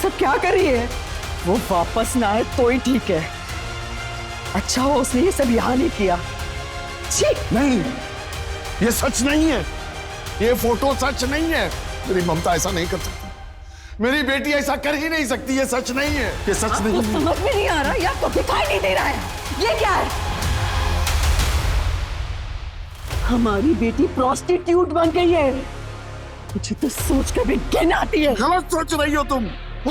सब क्या कर रही है? वो वापस ना आए तो ही ठीक है। अच्छा हो उसने ये सब यहाँ नहीं किया। छी! नहीं, ये सच नहीं है, ये फोटो सच नहीं है। मेरी ममता ऐसा नहीं कर सकती, मेरी बेटी ऐसा कर ही नहीं सकती। ये सच नहीं है, ये सच नहीं है। समझ में नहीं आ रहा या तो दिखाई नहीं दे रहा है? ये क्या है? हमारी बेटी प्रोस्टिट्यूट बन गई है। मुझे तो सोच कर भी घिन आती है। गलत सोच रही हो तुम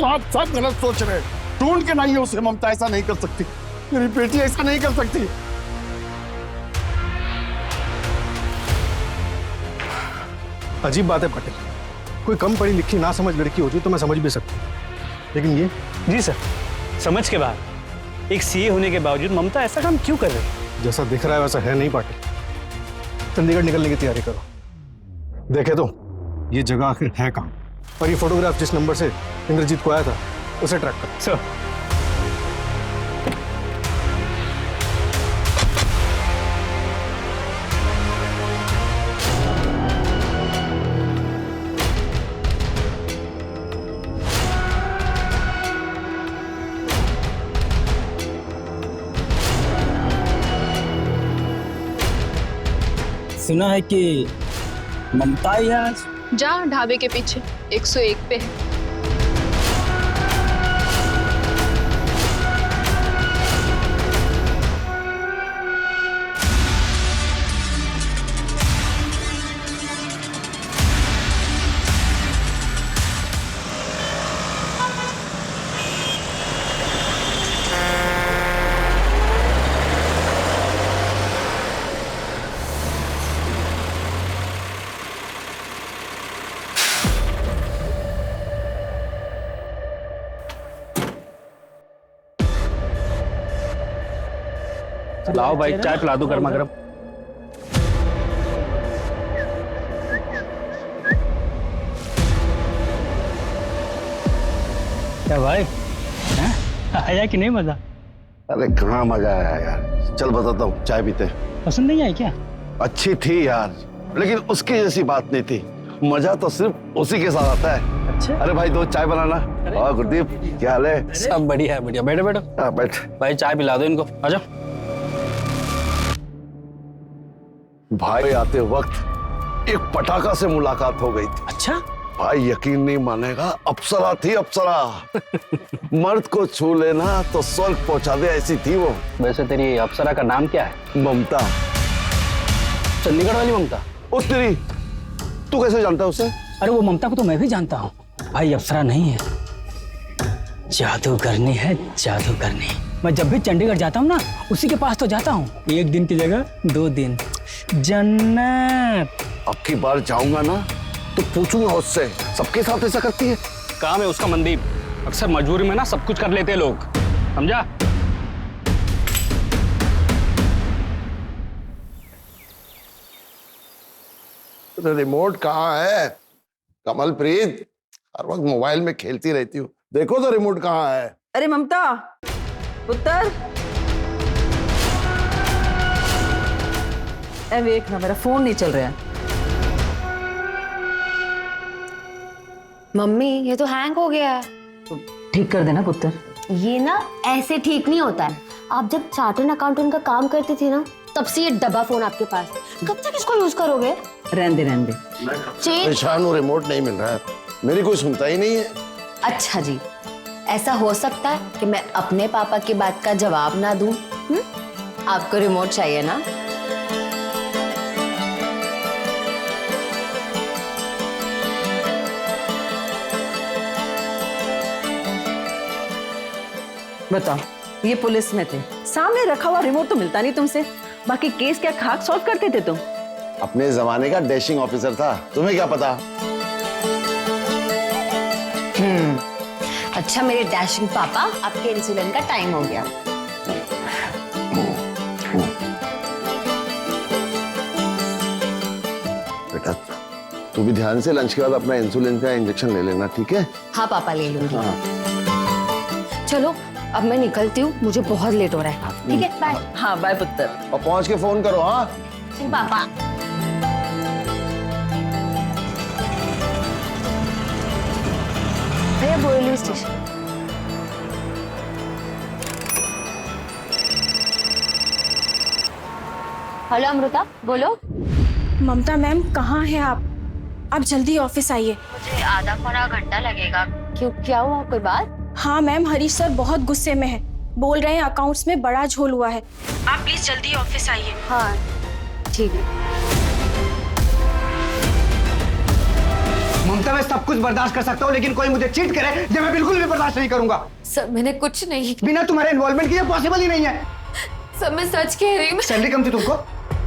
आप सब गलत सोच रहे। ढूंढ के नहीं हो उसे, ममता ऐसा नहीं कर सकती, मेरी बेटी ऐसा नहीं कर सकती। अजीब बात है पटेल, कोई कम पढ़ी लिखी ना समझ लड़की होती तो मैं समझ भी सकता, लेकिन ये। जी सर, समझ के बाहर। एक सीए होने के बावजूद ममता ऐसा काम क्यों कर रही है? जैसा दिख रहा है वैसा है नहीं पाटिल। चंडीगढ़ निकलने की तैयारी करो। देखे तो ये जगह आखिर है कहाँ, और ये फोटोग्राफ जिस नंबर से इंद्रजीत को आया था उसे ट्रैक करो। सर सुना है कि ममता ही आज जा ढाबे के पीछे 101 पे है। लाओ भाई, चाय पिला दो गर्मा गर्म। क्या भाई, आया कि नहीं मजा? अरे कहाँ मजा आया यार, चल बताता हूँ, चाय पीते हैं। पसंद नहीं आई क्या? अच्छी थी यार, लेकिन उसकी जैसी बात नहीं थी। मजा तो सिर्फ उसी के साथ आता है। अच्छा। अरे भाई दो चाय बनाना। और गुरदीप क्या हाल है? सब बढ़िया है, बढ़िया। बैठो बैठो। हाँ बैठ। भाई चाय पिला दो इनको, आ जाओ। भाई आते वक्त एक पटाखा से मुलाकात हो गई थी। अच्छा, भाई यकीन नहीं मानेगा, अप्सरा थी अप्सरा। मर्द को छू लेना तो स्वर्ग पहुंचा दे ऐसी थी वो। वैसे तेरी अप्सरा का नाम क्या है? ममता। चंडीगढ़ वाली ममता? उस तेरी, तू कैसे जानता है उसे? अरे वो ममता को तो मैं भी जानता हूँ भाई, अप्सरा नहीं है, जादूगरनी है, जादूगरनी। मैं जब भी चंडीगढ़ जाता हूँ ना, उसी के पास तो जाता हूँ। एक दिन की जगह 2 दिन। जन्नत। अब की बार जाऊंगा ना तो पूछूंगा उससे, सबके साथ ऐसा करती है? काम है उसका मनदीप, अक्सर मजबूरी में ना सब कुछ कर लेते हैं लोग, समझा? रिमोट कहाँ है? कमलप्रीत, हर वक्त मोबाइल में खेलती रहती हूँ, देखो तो रिमोट कहाँ है? अरे ममता, पुत्र, ए देख ना, मेरा फोन नहीं चल रहा है। मम्मी ये तो हैंग हो गया है। तो ठीक कर देना पुत्र। ये ना ऐसे ठीक नहीं होता है। आप जब चार्टर्ड अकाउंटेंट का काम करती थी ना, तब से ये डब्बा फोन आपके पास। कब तक इसको यूज करोगे? रहने दे। परेशान हूँ, रिमोट नहीं मिल रहा है, मेरी कोई सुनता ही नहीं है। अच्छा जी, ऐसा हो सकता है कि मैं अपने पापा की बात का जवाब ना दूं? आपको रिमोट चाहिए ना? बताओ, ये पुलिस में थे, सामने रखा हुआ रिमोट तो मिलता नहीं तुमसे, बाकी केस क्या खाक सॉल्व करते थे तुम? अपने जमाने का डैशिंग ऑफिसर था, तुम्हें क्या पता? अच्छा मेरे डैशिंग पापा, आपके इंसुलिन का टाइम हो गया। बेटा तू भी ध्यान से लंच के बाद अपना इंसुलिन का इंजेक्शन ले लेना, ठीक है? हाँ पापा, ले लूंगी। हाँ। चलो अब मैं निकलती हूँ, मुझे बहुत लेट हो रहा है। ठीक है, बाय। हाँ बाय पुत्र। और पहुंच के फोन करो। हाँ पापा। भैया बोरेली स्टेशन। हेलो अमृता, बोलो। ममता मैम कहाँ हैं आप जल्दी ऑफिस आइए। मुझे आधा पौना घंटा लगेगा। क्यों, क्या हुआ, कोई बात? हाँ मैम, हरीश सर बहुत गुस्से में है, बोल रहे हैं अकाउंट्स में बड़ा झोल हुआ है। आप प्लीज जल्दी ऑफिस आइए। हाँ ठीक है। ममता, मैं सब कुछ बर्दाश्त कर सकता हूँ, लेकिन कोई मुझे चीट करे ये मैं बिल्कुल भी बर्दाश्त नहीं करूंगा। सर मैंने कुछ नहीं। बिना तुम्हारे इन्वॉल्वमेंट के ये पॉसिबल ही नहीं है। सर मैं सच कह रही हूँ। सैलरी कम थी तुमको?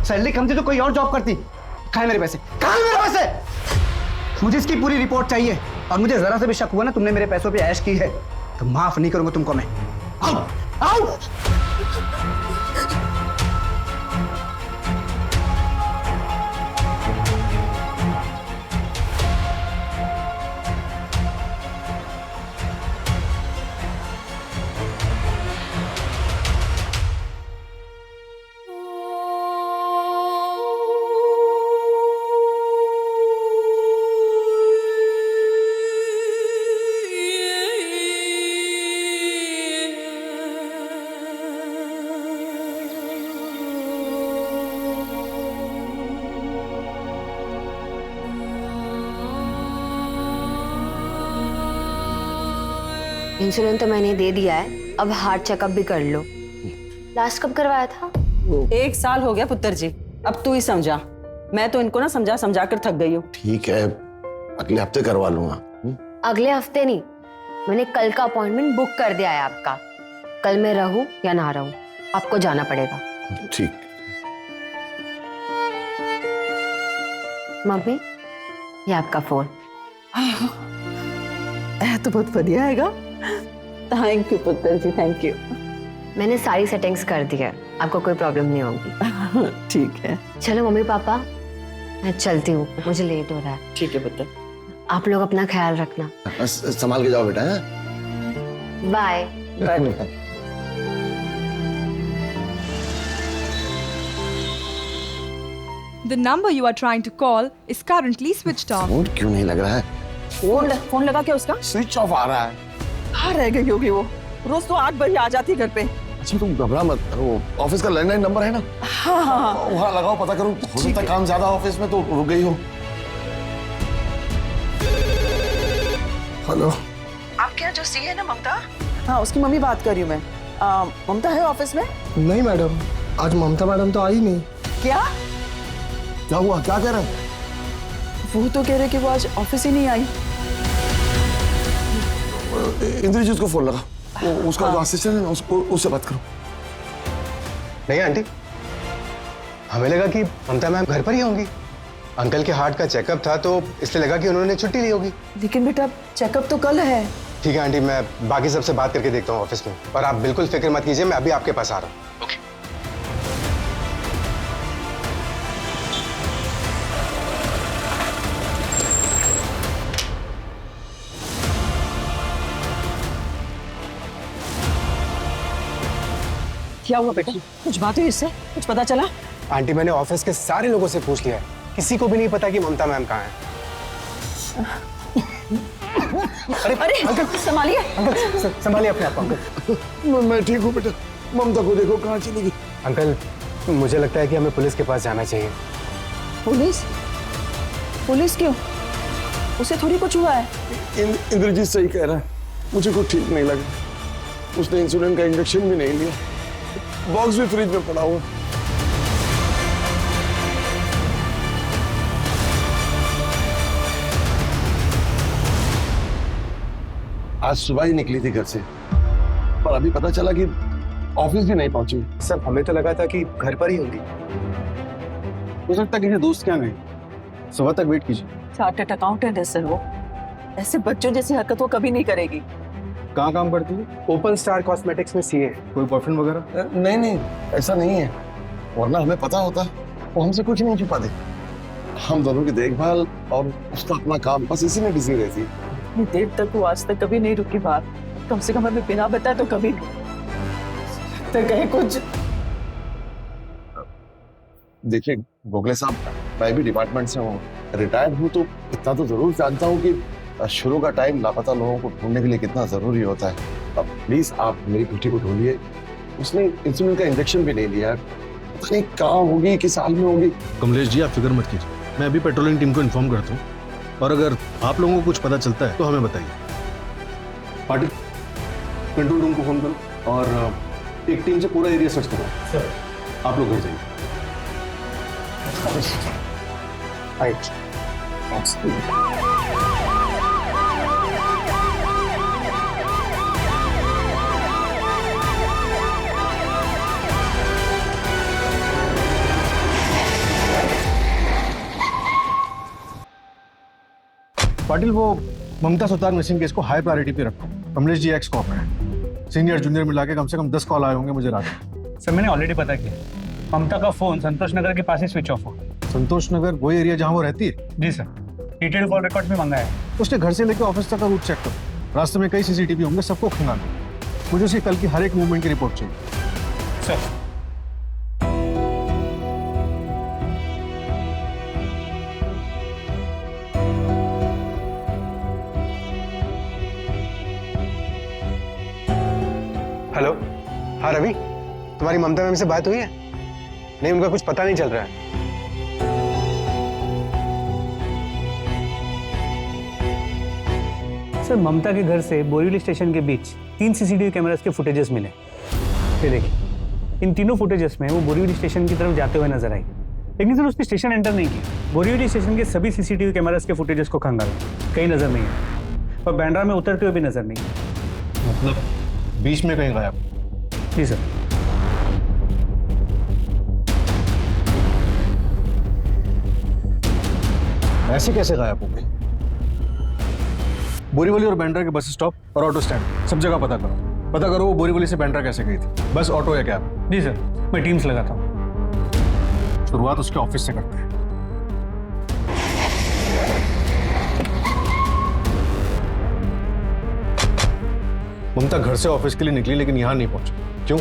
सैलरी कम थी तो कोई और जॉब करती। कहाँ है मेरे पैसे? कहाँ है मेरे पैसे? मुझे इसकी पूरी रिपोर्ट चाहिए, और मुझे जरा से भी शक हुआ ना तुमने मेरे पैसों पे ऐश की है तो माफ नहीं करूंगा तुमको मैं। आओ, आओ। इंसुलिन तो मैंने दे दिया है, अब हार्ट चेकअप भी कर लो। लास्ट कब करवाया था? 1 साल हो गया पुत्र जी, अब तू ही समझा। मैं तो इनको ना समझा समझा कर थक गई हूँ। ठीक है, अगले हफ्ते करवा लूंगा। अगले हफ्ते नहीं, मैंने कल का अपॉइंटमेंट बुक कर दिया है आपका। कल मैं रहूं या ना रहूं, आपको जाना पड़ेगा। ठीक। मम्मी, ये आपका फोन। तो बहुत बढ़िया हैगा। थैंक यू पुत्र जी, थैंक यू। मैंने सारी सेटिंग्स कर दी है, आपको कोई प्रॉब्लम नहीं होगी। ठीक है। चलो मम्मी पापा, मैं चलती हूँ, मुझे लेट हो रहा है। ठीक है पुत्र। आप लोग अपना ख्याल रखना। संभाल के जाओ बेटा। Bye. Bye. The number you are trying to call is currently switched off. Phone क्यों नहीं लग रहा है? फोन लगा क्या उसका? स्विच ऑफ आ रहा है। कहाँ रह गई होगी वो? रोज तो 8 बजे आ जाती घर पे। अच्छा तुम घबरा मत, वो ऑफिस का लैंडलाइन नंबर है ना? हाँ। वहाँ लगाओ, पता करो। हो सकता है काम ज्यादा ऑफिस में तो रुक गई हो। हेलो, आपके यहाँ जो सी है ना ममता, हाँ उसकी मम्मी बात कर रही हूँ मैं। ममता है ऑफिस में? नहीं मैडम, आज ममता मैडम तो आई नहीं। क्या? क्या हुआ, क्या कह रहे हैं? वो तो कह रहे कि वो आज ऑफिस ही नहीं आई। इंद्रजीत को फोन लगा, उसका जो असिस्टेंट है ना, उससे बात करो। नहीं आंटी, हमें लगा कि ममता मैम घर पर ही होंगी। अंकल के हार्ट का चेकअप था तो इसलिए लगा कि उन्होंने छुट्टी ली होगी। लेकिन बेटा चेकअप तो कल है। ठीक है आंटी, मैं बाकी सबसे बात करके देखता हूँ ऑफिस में, और आप बिल्कुल फिक्र मत कीजिए, मैं अभी आपके पास आ रहा हूँ। क्या हुआ बेटा? कुछ बात हुई इससे? कुछ पता चला? आंटी, मैंने ऑफिस के सारे लोगों से पूछ लिया है, किसी को भी नहीं पता कि ममता मैम कहाँ है। अरे अंकल संभालिए। अंकल संभालिए अपने आप को। अंकल मैं ठीक हूँ बेटा, ममता को देखो कहाँ चली गई। अंकल, मुझे लगता है कि हमें पुलिस के पास जाना चाहिए। पुलिस? पुलिस क्यों? उसे थोड़ी कुछ हुआ है। इंद्रजीत सही कह रहा है, मुझे कुछ ठीक नहीं लगा। उसने इंसुलिन का इंजेक्शन भी नहीं लिया, बॉक्स भी फ्रिज में पड़ा हुआ। आज सुबह ही निकली थी घर से, पर अभी पता चला कि ऑफिस भी नहीं पहुंची। सर, हमें तो लगा था कि घर पर ही होंगी। हो सकता है किसी दोस्त के यहाँ गई। सुबह तक वेट कीजिए। चार्टर्ड अकाउंटेंट है सर वो, ऐसे बच्चों जैसी हरकत वो कभी नहीं करेगी। कहाँ काम करती है? ओपन स्टार कॉस्मेटिक्स में सीए। कोई बॉयफ्रेंड वगैरह? नहीं, ऐसा नहीं है, वरना हमें पता होता, वो हमसे कुछ नहीं छुपा दे। हम दोनों की देखभाल और उसका अपना काम, बस इसी में बिजी रहती है। इतनी देर तक वो आज तक कभी नहीं रुकी बाहर, कम से कम हमें बिना बताए तो कभी नहीं। तो कहीं कुछ। देखिए गोखले साहब, मैं भी डिपार्टमेंट से हूँ, रिटायर्ड हूँ, तो इतना तो जरूर जानता हूँ कि शुरू का टाइम लापता लोगों को ढूंढने के लिए कितना जरूरी होता है। अब प्लीज आप मेरी बेटी को ढूंढिए, उसने इंसुलिन का इंजेक्शन भी नहीं लिया, पता नहीं कहाँ होगी, किस हाल में होगी। कमलेश जी आप फिक्र मत कीजिए, मैं अभी पेट्रोलिंग टीम को इन्फॉर्म करता हूँ और अगर आप लोगों को कुछ पता चलता है तो हमें बताइए। पाटिल कंट्रोल रूम को फोन करो और एक टीम से पूरा एरिया सर्च करो। सर आप लोग घर जाइए। पाटिल वो ममता सुतार मिसिंग केस को हाई प्रायोरिटी पे रखो। कमलेश जी एक्स कॉप है, सीनियर जूनियर मिला के कम से कम 10 कॉल आए होंगे मुझे रात में। सर मैंने ऑलरेडी पता किया, ममता का फोन संतोष नगर के पास ही स्विच ऑफ हो। संतोष नगर वही एरिया जहां वो रहती है? जी सर, डिटेल कॉल रिकॉर्ड भी मंगाया है। उसने घर से लेकर ऑफिस तक का रूट चेक करो, रास्ते में कई सीसीटीवी होंगे, सबको खंगालो। मुझे उसकी कल की हर एक मूवमेंट की रिपोर्ट चाहिए। सर हेलो, हाँ रवि, तुम्हारी ममता मैम से बात हुई है? नहीं, उनका कुछ पता नहीं चल रहा है। सर ममता के घर से बोरीवली स्टेशन के बीच 3 सीसीटीवी कैमरास के फुटेजेस मिले। ये देखिए, इन तीनों फुटेजेस में वो बोरीवली स्टेशन की तरफ जाते हुए नजर आई, लेकिन सर उसने स्टेशन एंटर नहीं किया। बोरीवली स्टेशन के सभी सीसीटीवी कैमरास के फुटेजेस को खंगाला, कहीं नजर नहीं है और बैंड्रा में उतरते हुए भी नजर नहीं है। मतलब बीच में कहीं गायब? जी सर। ऐसे कैसे गायब हो गई? बोरीवली और बैंड्रा के बस स्टॉप और ऑटो स्टैंड सब जगह पता करो वो बोरीवली से बैंड्रा कैसे गई थी, बस ऑटो या कैब? जी सर, मैं टीम्स लगाता हूँ। शुरुआत उसके ऑफिस से करते हैं। ममता घर से ऑफिस के लिए निकली लेकिन यहाँ नहीं पहुंची, क्यों?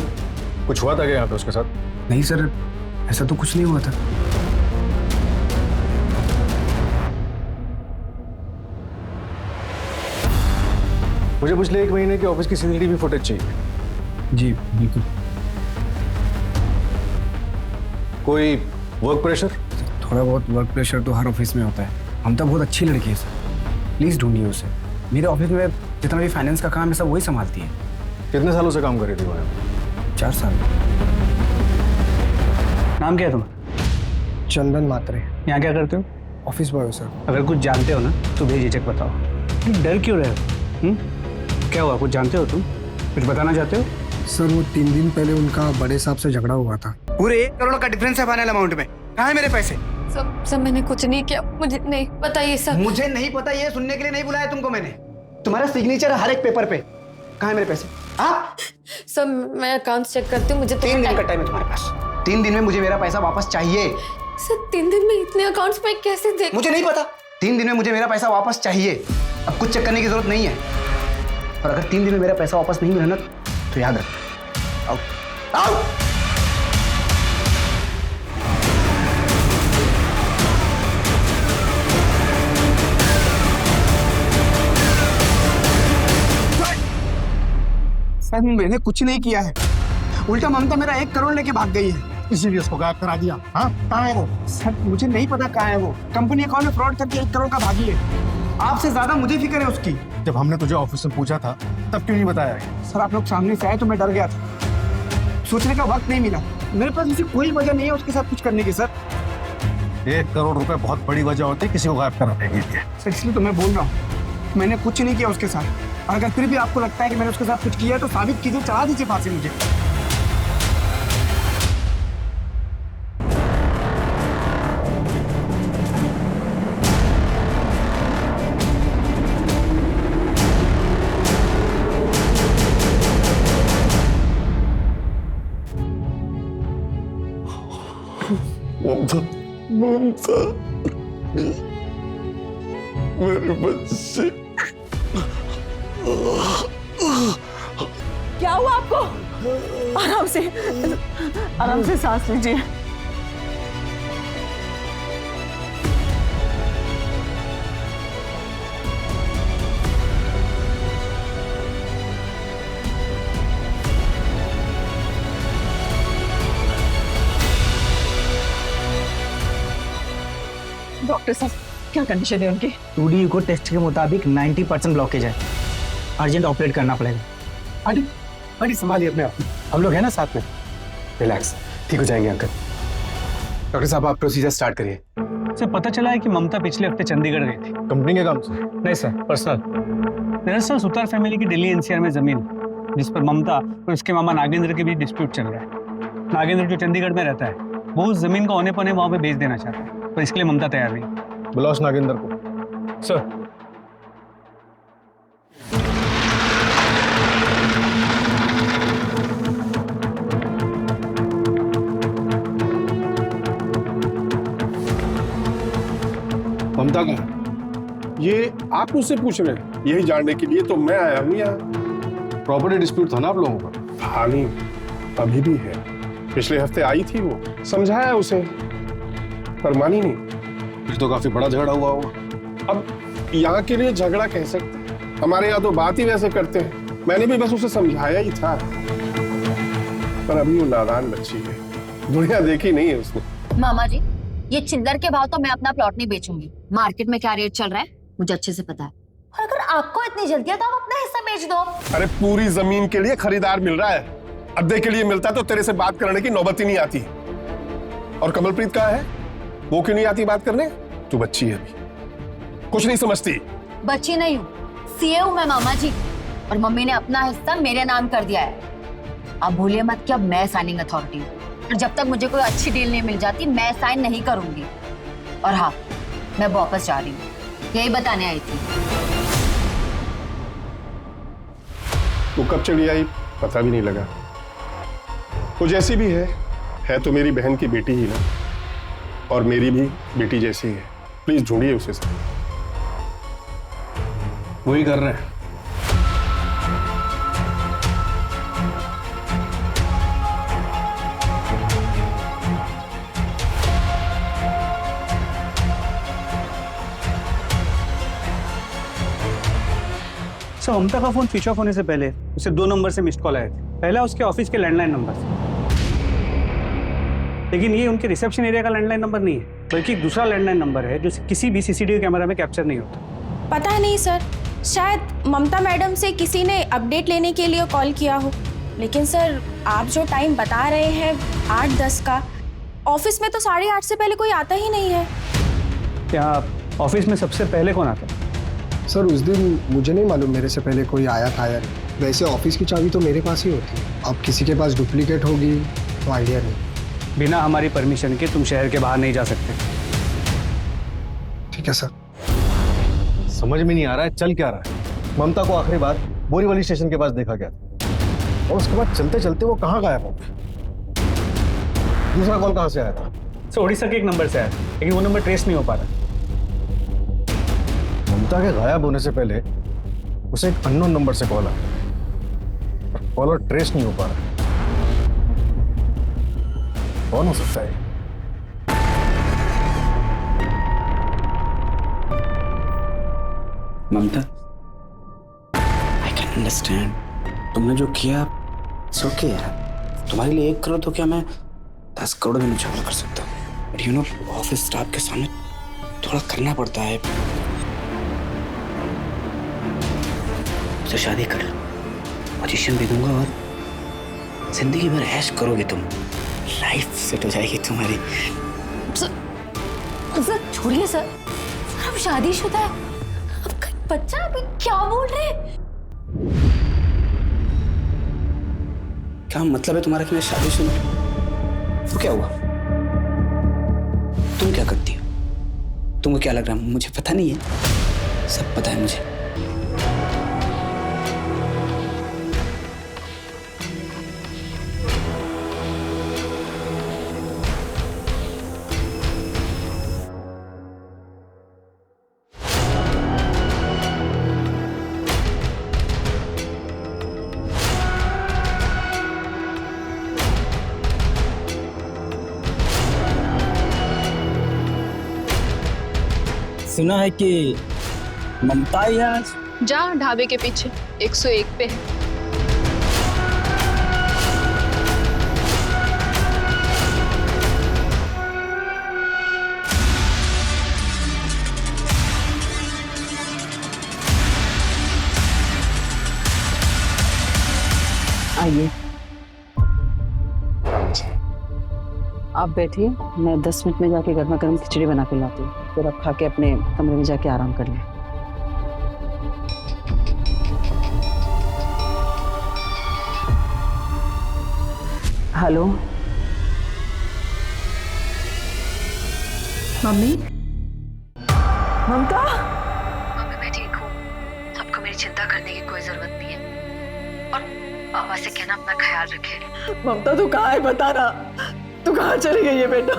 कुछ हुआ था क्या यहाँ पे उसके साथ? नहीं सर, ऐसा तो कुछ नहीं हुआ था। मुझे पिछले 1 महीने के ऑफिस की सीसीटीवी फुटेज चाहिए। जी बिल्कुल। कोई वर्क प्रेशर? थोड़ा बहुत वर्क प्रेशर तो हर ऑफिस में होता है। हम तो बहुत अच्छी लड़की है सर, प्लीज ढूंढिए उसे। मेरे ऑफिस में जितना भी फाइनेंस का काम है सब वही संभालती है। कितने सालों से काम कर रही थी वो यहाँ? 4 साल। नाम क्या है तुम्हारा? चंदन मात्रे। यहाँ क्या करते हो? ऑफिस बॉय हो सर। अगर कुछ जानते हो ना तो बेझिझक बताओ। डर क्यों रहे हो? क्या हुआ, कुछ जानते हो तुम? कुछ बताना चाहते हो? सर वो 3 दिन पहले उनका बड़े साहब से झगड़ा हुआ था। पूरे 1 करोड़ का डिफरेंस है फाइनल अमाउंट में। कहाँ है मेरे पैसे? सब मैंने कुछ नहीं किया, मुझे नहीं पता ये सब। मुझे नहीं पता, ये सुनने के लिए नहीं बुलाया तुमको मैंने। तुम्हारा सिग्नेचर है हर एक पेपर पे। कहाँ है मेरे पैसे? हाँ सब मैं अकाउंट चेक करती हूँ, मुझे 3 दिन का टाइम है तुम्हारे पास। 3 दिन में मुझे मेरा पैसा वापस चाहिए। सर 3 दिन में इतने अकाउंट्स में कैसे देख? मुझे नहीं पता। 3 दिन में मुझे मेरा पैसा वापस चाहिए। अब कुछ चेक करने की जरूरत नहीं है। और अगर 3 दिन में मेरा पैसा वापस नहीं मिला ना तो याद रख। आओ आओ। सर मैंने कुछ नहीं किया है, उल्टा ममता मेरा 1 करोड़ लेके भाग गई है। इसीलिए उसको गायब करा दिया। हाँ, कहाँ है वो? सर मुझे नहीं पता कहाँ है वो। कंपनी अकाउंट में फ्रॉड करके 1 करोड़ का भागी है। आपसे ज्यादा मुझे फिक्र है उसकी। जब हमने तुझे ऑफिस में पूछा था तब क्यों नहीं बताया? सर आप लोग सामने से आए तो मैं डर गया था, सोचने का वक्त नहीं मिला। मेरे पास ऐसी कोई वजह नहीं है उसके साथ कुछ करने की। सर 1 करोड़ रुपए बहुत बड़ी वजह होती है किसी को गायब कराने के लिए। सर इसलिए तो मैं बोल रहा हूँ मैंने कुछ नहीं किया उसके साथ। और अगर फिर भी आपको लगता है कि मैंने उसके साथ कुछ किया तो साबित कीजिए, चढ़ा दीजिए फांसी मुझे। ममता, ममता, मेरे बच्चे। क्या हुआ आपको? आराम से सांस लीजिए। डॉक्टर साहब क्या कंडीशन है उनकी? 2D ईको टेस्ट के मुताबिक 90% ब्लॉकेज है, अर्जेंट ऑपरेट करना पड़ेगा। आंटी आंटी संभालिए अपने आप, हम लोग हैं ना साथ में, रिलैक्स, ठीक हो जाएंगे अंकल। डॉक्टर साहब आप प्रोसीजर स्टार्ट करिए। सर पता चला है कि ममता पिछले हफ्ते चंडीगढ़ गई थी। कंपनी के काम से? नहीं सर, पर्सनल। दरअसल सुतार फैमिली की दिल्ली एनसीआर में जमीन है, जिस पर ममता और उसके मामा नागेंद्र के बीच डिस्प्यूट चल रहा है। नागेंद्र जो चंडीगढ़ में रहता है, वो उस जमीन को औने पौने वहां पे बेच देना चाहता है, पर इसके लिए ममता तैयार नहीं। बुलाओ उस नागेंद्र को। सर ममता का ये आप मुझसे पूछ रहे हैं? यही जानने के लिए तो मैं आया हूँ यहाँ। प्रॉपर्टी डिस्प्यूट था ना आप लोगों का? हाँ नहीं, अभी भी है। पिछले हफ्ते आई थी वो, समझाया उसे पर मानी नहीं। फिर तो काफी बड़ा झगड़ा हुआ होगा। अब यहाँ के लिए झगड़ा कह सकते हैं, हमारे यहाँ तो बात ही वैसे करते हैं। मैंने भी बस उसे समझाया ही था, पर अभी वो नादान बच्ची है, दुनिया देखी नहीं है उसने। मामा जी, ये चिल्लर के भाव तो मैं अपना प्लॉट नहीं बेचूंगी। मार्केट में क्या रेट चल रहा है मुझे अच्छे से पता है, और अगर आपको इतनी जल्दी है तो आप अपना हिस्सा बेच दो। अरे पूरी जमीन के लिए खरीदार मिल रहा है, अद्दे के लिए मिलता तो तेरे से बात करने की नौबत ही नहीं आती। और कमलप्रीत कहाँ है? वो क्यों नहीं आती बात करने? तू बच्ची है अभी, कुछ नहीं समझती। बच्ची नहीं हूँ, सीए हूँ मैं मामा जी, और मम्मी ने अपना हिस्सा मेरे नाम कर दिया है। अब भूलिए मत कि अब मैं साइनिंग अथॉरिटी हूँ, और जब तक मुझे कोई अच्छी डील नहीं मिल जाती मैं साइन नहीं करूंगी। और हाँ, मैं वापस जा रही हूँ, यही बताने आई थी। वो कब चली आई पता भी नहीं लगा। वो जैसी भी है तो मेरी बहन की बेटी ही ना, और मेरी भी बेटी जैसी है। प्लीज ढूंढिए उसे। वही कर रहे हैं। सर ममता का फोन स्विच ऑफ होने से पहले उसे 2 नंबर से मिस्ड कॉल आए थे। पहला उसके ऑफिस के लैंडलाइन नंबर से, लेकिन ये उनके रिसेप्शन एरिया का लैंडलाइन नंबर नहीं है, बल्कि एक दूसरा लैंडलाइन नंबर है जो किसी भी सीसीटीवी कैमरा में कैप्चर नहीं होता। पता नहीं सर, शायद ममता मैडम से किसी ने अपडेट लेने के लिए कॉल किया हो। लेकिन सर आप जो टाइम बता रहे हैं 8-10 का, ऑफिस में तो 8:30 से पहले कोई आता ही नहीं है। क्या ऑफिस में सबसे पहले कौन आता है? सर उस दिन मुझे नहीं मालूम मेरे से पहले कोई आया था यार। वैसे ऑफिस की चाबी तो मेरे पास ही होती है, अब किसी के पास डुप्लीकेट होगी तो आइडिया नहीं। बिना हमारी परमिशन के तुम शहर के बाहर नहीं जा सकते। ठीक है सर। समझ में नहीं आ रहा है चल क्या रहा है। ममता को आखिरी बार बोरीवली स्टेशन के पास देखा गया था, और उसके बाद चलते चलते वो कहाँ गायब हो गया? दूसरा कॉल कहाँ से आया था? सर उड़ीसा के एक नंबर से आया, लेकिन वो नंबर ट्रेस नहीं हो पा रहा। ममता के गायब होने से पहले उसे एक अननोन नंबर से कॉल आया, कॉलर ट्रेस नहीं हो पा रहा। कौन हो सकता है? ममता, आई कैन अंडरस्टैंड, तुमने जो किया सो के यार, तुम्हारे लिए 1 करोड़ तो क्या मैं 10 करोड़ भी न्यौछावर कर सकता हूँ। But you know, office staff के सामने थोड़ा करना पड़ता है। तो शादी कर लो, पोजीशन भी दूंगा और जिंदगी भर ऐश करोगे तुम, लाइफ सेट हो जाएगी तुम्हारी। सर छोड़िए सर, अब शादीशुदा है, अब बच्चा, अभी क्या बोल रहे हैं? क्या मतलब है तुम्हारा कि मैं शादीशुदा? तो क्या हुआ? तुम क्या करती हो? तुमको क्या लग रहा है मुझे पता नहीं है? सब पता है मुझे। सुना है कि ममता आज जा ढाबे के पीछे 101 पे है। आइए, आप बैठिए, मैं 10 मिनट में जाके गर्मा गर्म खिचड़ी बना के लाती हूँ, फिर आप खा के अपने कमरे में जाके आराम कर लें। हेलो मम्मी, ममता, मम्मी मैं ठीक हूँ, आपको मेरी चिंता करने की कोई जरूरत नहीं है। और पापा से कहना अपना ख्याल रखे। ममता तू कहाँ है, बता ना, तू कहाँ चली गई है बेटा?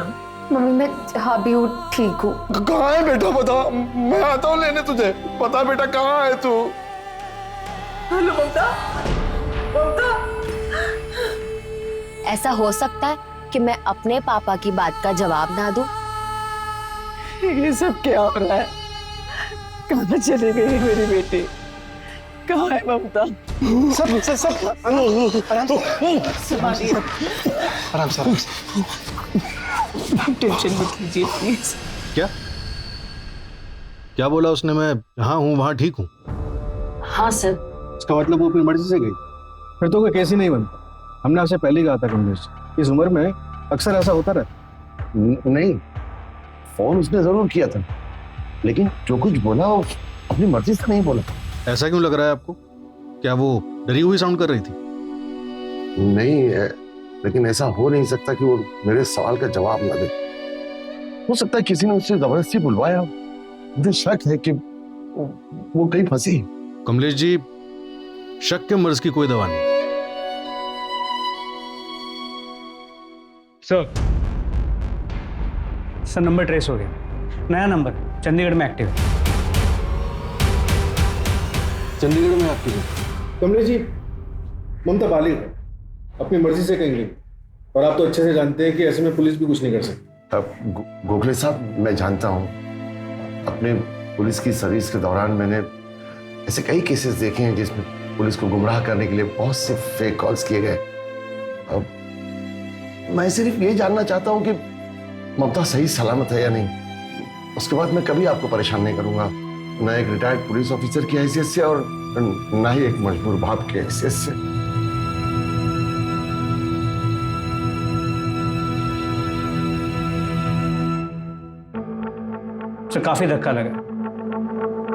मम्मी मैं जहाँ भी हूँ ठीक हूँ। कहाँ है बेटा, बता, मैं आता हूँ लेने तुझे। बता बेटा कहाँ है तू? हेलो ममता, ममता। ऐसा हो सकता है कि मैं अपने पापा की बात का जवाब ना दूं? ये सब क्या हो रहा है? कहाँ चली गई है मेरी बेटी? कहाँ है ममता? सब आराम से टेंशन मत लीजिए प्लीज। क्या बोला उसने? मैं जहाँ हूँ वहाँ ठीक हूँ? हाँ सर। इसका मतलब वो अपनी मर्जी से गई? फिर तो कोई केस ही नहीं बनता। हमने आपसे पहले ही कहा था कमलेश, इस उम्र में अक्सर ऐसा होता रहता। नहीं, फोन उसने जरूर किया था, लेकिन जो कुछ बोला वो अपनी मर्जी से नहीं बोला। ऐसा क्यों लग रहा है आपको? क्या वो डरी हुई साउंड कर रही थी? नहीं, लेकिन ऐसा हो नहीं सकता कि वो मेरे सवाल का जवाब ना दे। हो सकता है किसी ने उससे जबरदस्ती बुलवाया। मुझे शक है कि वो कहीं फंसी। कमलेश जी, शक के मर्ज की कोई दवा नहीं। सर नंबर ट्रेस हो गया, नया नंबर चंडीगढ़ में एक्टिव है। चंडीगढ़ में एक्टिव है? कमलेश जी, ममता बालिग है, अपनी मर्जी से कहीं गई, और आप तो अच्छे से जानते हैं कि ऐसे में पुलिस भी कुछ नहीं कर सकती। अब गोखले साहब, मैं जानता हूँ, अपने पुलिस की सर्विस के दौरान मैंने ऐसे कई केसेस देखे हैं जिसमें पुलिस को गुमराह करने के लिए बहुत से फेक कॉल्स किए गए। अब मैं सिर्फ ये जानना चाहता हूँ कि ममता सही सलामत है या नहीं। उसके बाद मैं कभी आपको परेशान नहीं करूंगा, न एक रिटायर्ड पुलिस ऑफिसर की हैसियत से और न ही एक मजबूर बाप की हैसियत से। सर काफी धक्का लगा,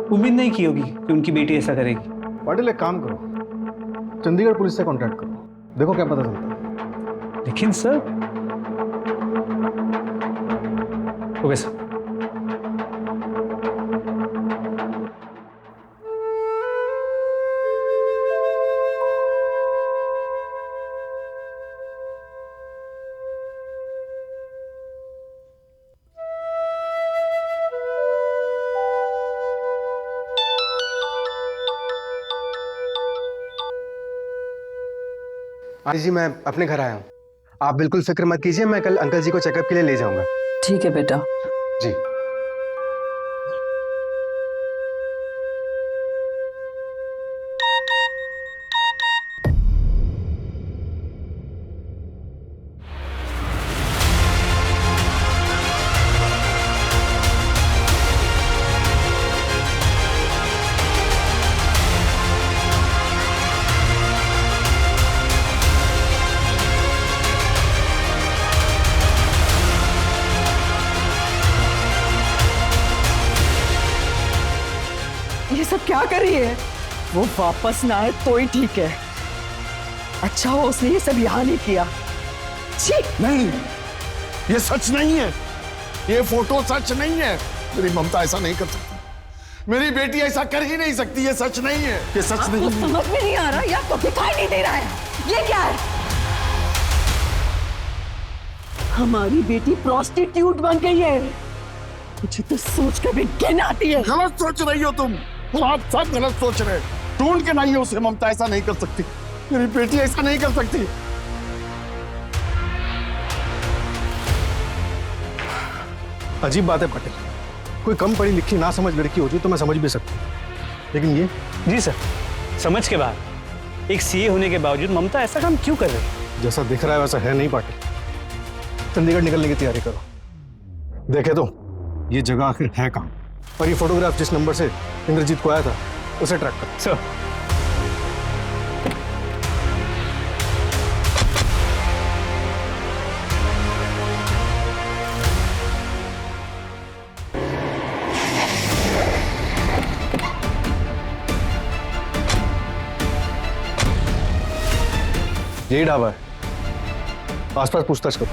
उम्मीद नहीं की होगी कि उनकी बेटी ऐसा करेगी। पाटिल, एक काम करो, चंडीगढ़ पुलिस से कांटेक्ट करो, देखो क्या पता चलता है। लेकिन सर, ओके सर। आंटी जी, मैं अपने घर आया हूँ, आप बिल्कुल फिक्र मत कीजिए, मैं कल अंकल जी को चेकअप के लिए ले जाऊंगा। ठीक है बेटा। जी। ये सब क्या कर रही है? वो वापस ना आए तो ही ठीक है। अच्छा हो उसने ये सब यहाँ नहीं किया। छी! नहीं, ये सच नहीं है, ये फोटो सच नहीं है। मेरी ममता ऐसा नहीं कर सकती, मेरी बेटी ऐसा कर ही नहीं सकती। ये सच नहीं है, ये सच नहीं है। समझ में नहीं आ रहा या तो दिखाई नहीं दे रहा है, ये क्या है? हमारी बेटी प्रोस्टिट्यूट बन गई है। मुझे तो सोच कर भी घिन आती है। गलत सोच रही हो तुम, आप सब गलत सोच रहे। ढूंढ के नहीं हो उसे, ममता ऐसा नहीं कर सकती, मेरी बेटी ऐसा नहीं कर सकती। अजीब बात है पाटिल, कोई कम पढ़ी लिखी ना समझ लड़की होती तो मैं समझ भी सकता, लेकिन ये। जी सर, समझ के बाद एक सीए होने के बावजूद ममता ऐसा काम क्यों कर रही है? जैसा दिख रहा है वैसा है नहीं पाटिल। चंडीगढ़ निकलने की तैयारी करो, देखे तो ये जगह आखिर है कहाँ, और ये फोटोग्राफ जिस नंबर से इंद्रजीत को आया था उसे ट्रैक करो। सर यही ढाबा है, आसपास पूछताछ करो।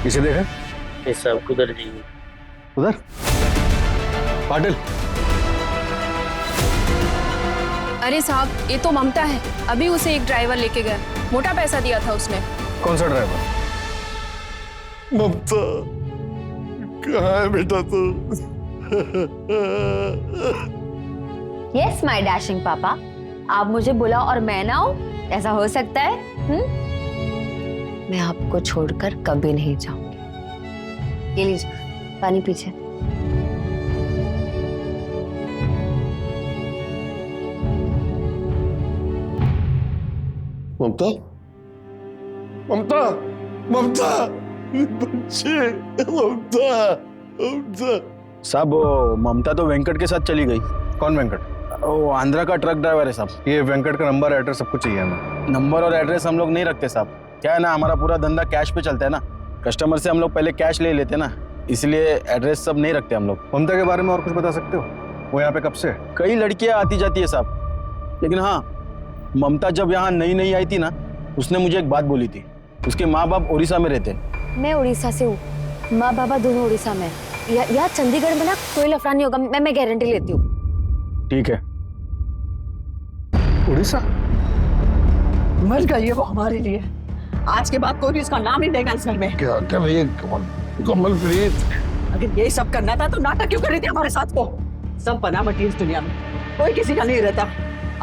इसे देखा? सब उधर नहीं। उधर? पाटिल। अरे साहब, ये तो ममता है। अभी उसे एक ड्राइवर लेके गया, मोटा पैसा दिया था उसने। कौन सा ड्राइवर? ममता, कहाँ है बेटा तू? यस माय डैशिंग पापा, आप मुझे बुलाओ और मैं ना आऊं, ऐसा हो सकता है? मैं आपको छोड़कर कभी नहीं जाऊंगी। ये लीजिए पानी पीछे। ममता, ममता, ममता, बच्चे, ममता, ममता। साहब वो ममता तो वेंकट के साथ चली गई। कौन वेंकट? वो आंध्रा का ट्रक ड्राइवर है साहब। ये वेंकट का नंबर एड्रेस सब कुछ चाहिए हमें। नंबर और एड्रेस हम लोग नहीं रखते साहब। क्या है ना, हमारा पूरा धंधा कैश पे चलता है ना, कस्टमर से हम लोग पहले कैश ले लेते ना, इसलिए एड्रेस सब नहीं रखते हम लोग। ममता के बारे में और कुछ बता सकते हो? वो यहाँ पे कब से? कई लड़कियाँ आती जाती है साहब, लेकिन हाँ, ममता जब यहाँ नई नई आई थी ना, उसने मुझे एक बात बोली थी। उसके माँ बाप उड़ीसा में रहते हैं। मैं उड़ीसा से हूँ, माँ बाबा दोनों उड़ीसा में। यहाँ चंडीगढ़ में ना कोई लफड़ा नहीं होगा, मैं गारंटी लेती हूँ। ठीक है। उड़ीसा मर गई है वो हमारे लिए। आज के बाद कोई भी इसका नाम नहीं लेगा इस घर में। क्या कर रही है कमलप्रीत? अगर ये सब करना था तो नाटक क्यों कर रही थी हमारे साथ? को सब बना मटी इस दुनिया में, कोई किसी का नहीं रहता।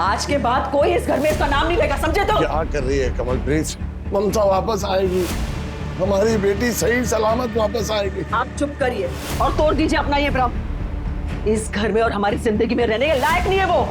आज के बाद कोई इस घर में इसका नाम नहीं लेगा, समझे? तो क्या कर रही है कमलप्रीत? ममता वापस आएगी, हमारी बेटी सही सलामत वापस आएगी। आप चुप करिए और तोड़ दीजिए अपना ये भ्रम। इस घर में और हमारी जिंदगी में रहने के लायक नहीं है वो।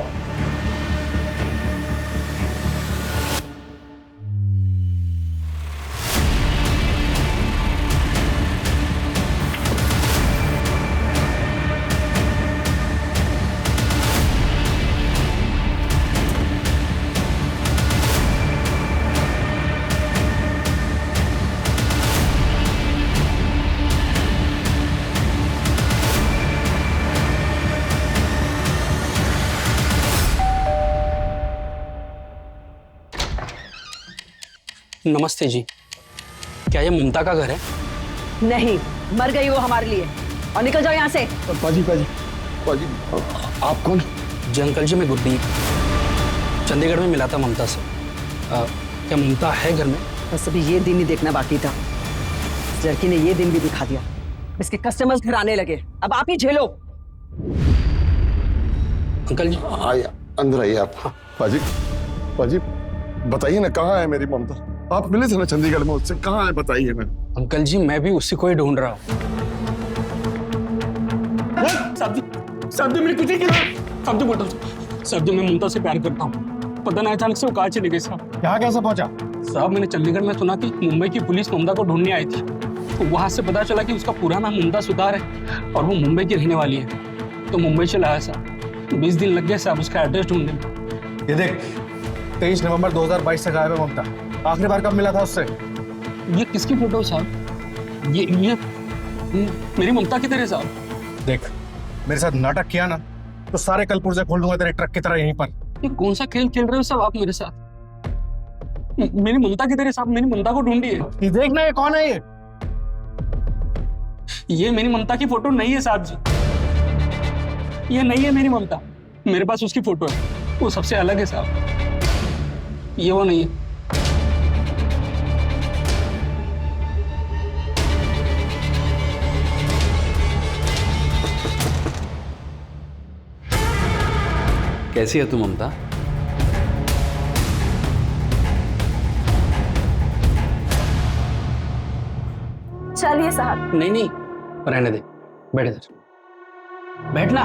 नमस्ते जी, क्या ये ममता का घर है? नहीं, मर गई वो हमारे लिए। और निकल जाओ यहाँ से। पाजी, पाजी, पाजी, आप कौन? जी अंकल जी, मैं गुरदीप, चंडीगढ़ में मिला था ममता से। क्या ममता है घर में? बस अभी ये दिन ही देखना बाकी था। इस लड़की ने ये दिन भी दिखा दिया। इसके कस्टमर्स घर आने लगे, अब आप ही झेलो। अंकल जी आइए, अंदर आइए आप। पाजी, पाजी, बताइए ना, कहाँ है मेरी ममता? आप मिले थे ना चंडीगढ़ में उससे, कहाँ है बताइए ना। अंकल जी, मैं भी उसी को ही ढूंढ रहा हूँ। साहब जी मेरी कुछ नहीं किया। साहब जी बोलता हूँ, साहब जी मैं ममता से प्यार करता हूँ। पता नहीं अचानक से वो कहाँ चली गई साहब। यहाँ कैसे पहुंचा? साहब मैंने चंडीगढ़ में सुना कि मुंबई की पुलिस ममता को ढूंढने आई थी, तो वहां से पता चला कि उसका पूरा नाम ममता सुतार है और वो मुंबई की रहने वाली है। तो मुंबई चला आया साहब, 20 दिन लग गए साहब उसका एड्रेस ढूंढने में। ये देख, 23 नवंबर 2022 से गायब है ममता। आखिरी बार कब मिला था उससे? ये किसकी फोटो है साहब? ये मेरी ममता की तरह साहब। देख, मेरे साथ नाटक किया ना तो सारे कल पुर्जे खोल दूंगा तेरे ट्रक की तरह यहीं पर। ये कौन सा खेल खेल रहे हो साहब आप मेरे साथ? मेरी ममता की तरह साहब, मेरी ममता को ढूंढिए। ये देखना, ये कौन है? ये मेरी ममता की फोटो नहीं है साहब जी, ये नहीं है मेरी ममता। मेरे पास उसकी फोटो है, वो सबसे अलग है साहब, ये वो नहीं है। कैसी है तू ममता? चलिए साहब। नहीं नहीं, रहने दे, बैठ इधर, बैठना।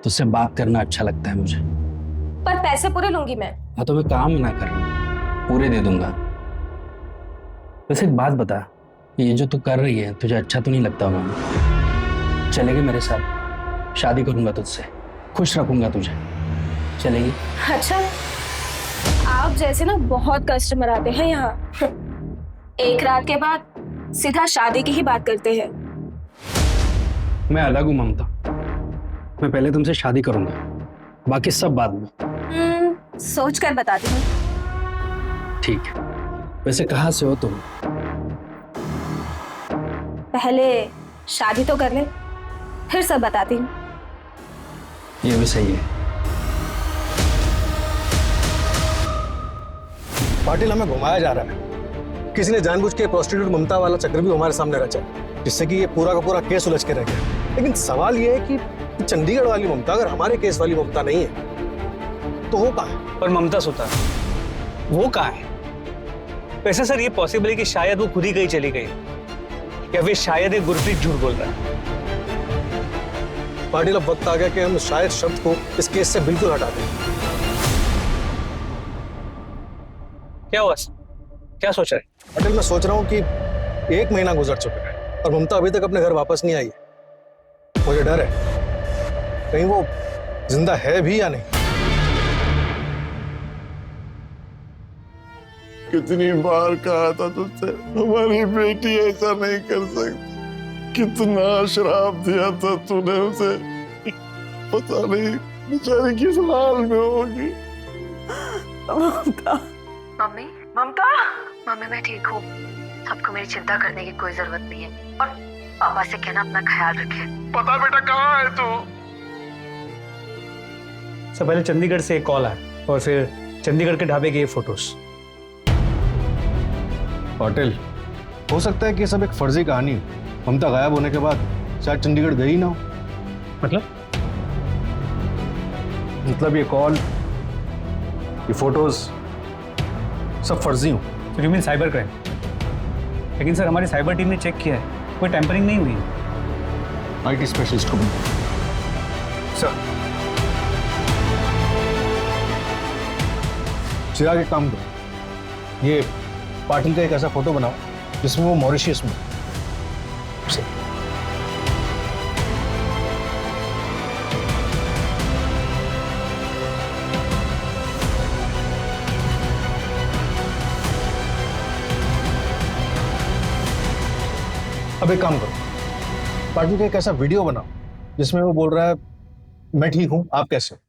तुझसे बात करना अच्छा लगता है मुझे। पर पैसे पूरे लूंगी मैं। हाँ तो मैं काम ना कर रहा हूँ, पूरे दे दूंगा। वैसे एक बात बता, ये जो तू कर रही है तुझे अच्छा तो नहीं लगता होगा? चलेगी मेरे साथ? शादी करूंगा तुझसे, खुश रखूंगा तुझे, चलेगी? अच्छा, आप जैसे ना बहुत कस्टमर आते हैं यहाँ। एक रात के बाद सीधा शादी की ही बात करते हैं। मैं अलग हूँ ममता, मैं पहले तुमसे शादी करूंगा, बाकी सब बाद में। सोच कर बताती हूँ। ठीक है, वैसे कहाँ से हो तुम? पहले शादी तो कर ले, फिर सब बताती हूँ। ये भी सही है। पाटिल, हमें घुमाया जा रहा है। किसी ने जानबूझ के प्रोस्टिट्यूट ममता वाला चक्कर भी हमारे सामने रचा, जिससे कि ये पूरा का पूरा केस उलझ के रह गया। लेकिन सवाल ये है कि चंडीगढ़ वाली ममता अगर हमारे केस वाली ममता नहीं है तो वो कहाँ है? पर ममता सुतार वो कहाँ है? वैसे सर ये पॉसिबल है कि शायद वो खुद ही कहीं चली गई, या फिर शायद ये गुरप्रीत झूठ बोल रहा है। पाटिल, अब वक्त आ गया कि हम शायद शब्द को इस केस से बिल्कुल हटा दें। क्या हुआ? क्या सोच रहे? पाटिल, मैं सोच रहा हूँ कि 1 महीना गुजर चुका है और ममता अभी तक अपने घर वापस नहीं आई है। मुझे डर है कहीं वो जिंदा है भी या नहीं। कितनी बार कहा था तुझसे हमारी बेटी ऐसा नहीं कर सकती। कितना श्राप दिया था तूने उसे। पता नहीं बेचारी किस हाल में होगी। ममता, मम्मी ममता, मम्मी मैं ठीक हूँ, आपको मेरी चिंता करने की कोई जरूरत नहीं है। और पापा से कहना अपना ख्याल रखे। पता बेटा कहाँ है तू? सब पहले चंडीगढ़ से एक कॉल आया और फिर चंडीगढ़ के ढाबे के ये फोटोज। पाटिल, हो सकता है कि सब एक फर्जी कहानी है। ममता गायब होने के बाद शायद चंडीगढ़ गई ना हो। मतलब ये कॉल, ये फोटोज सब फर्जी हो। तो यू मीन साइबर क्राइम? लेकिन सर हमारी साइबर टीम ने चेक किया है, कोई टेम्परिंग नहीं हुई। IT स्पेशलिस्ट को सर चिराग, एक काम करो, ये पाटिल का एक ऐसा फोटो बनाओ जिसमें वो मॉरिशियस में। अब एक काम करो, पाटिल का एक ऐसा वीडियो बनाओ जिसमें वो बोल रहा है मैं ठीक हूं, आप कैसे हो?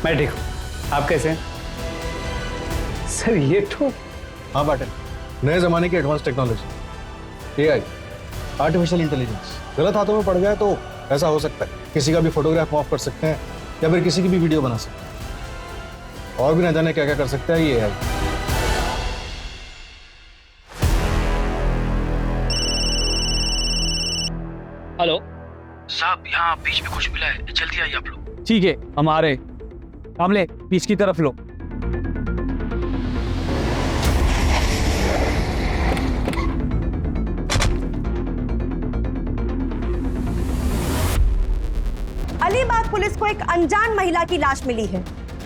मैं ठीक हूँ, आप कैसे हैं? सर ये तो हाँ पाटिल, नए जमाने की advance technology, AI, artificial intelligence गलत हाथों में पड़ गया तो ऐसा हो सकता है। किसी का भी फोटोग्राफ ऑफ कर सकते हैं या फिर किसी की भी वीडियो बना सकते हैं, और भी ना जाने क्या क्या कर सकता है ये AI। हेलो साहब, यहाँ बीच में कुछ मिला है, जल्दी आइए आप लोग। ठीक है, हम आ रहे। कामले, बीच की तरफ लो। अलीबाग पुलिस को एक अनजान महिला की लाश मिली है।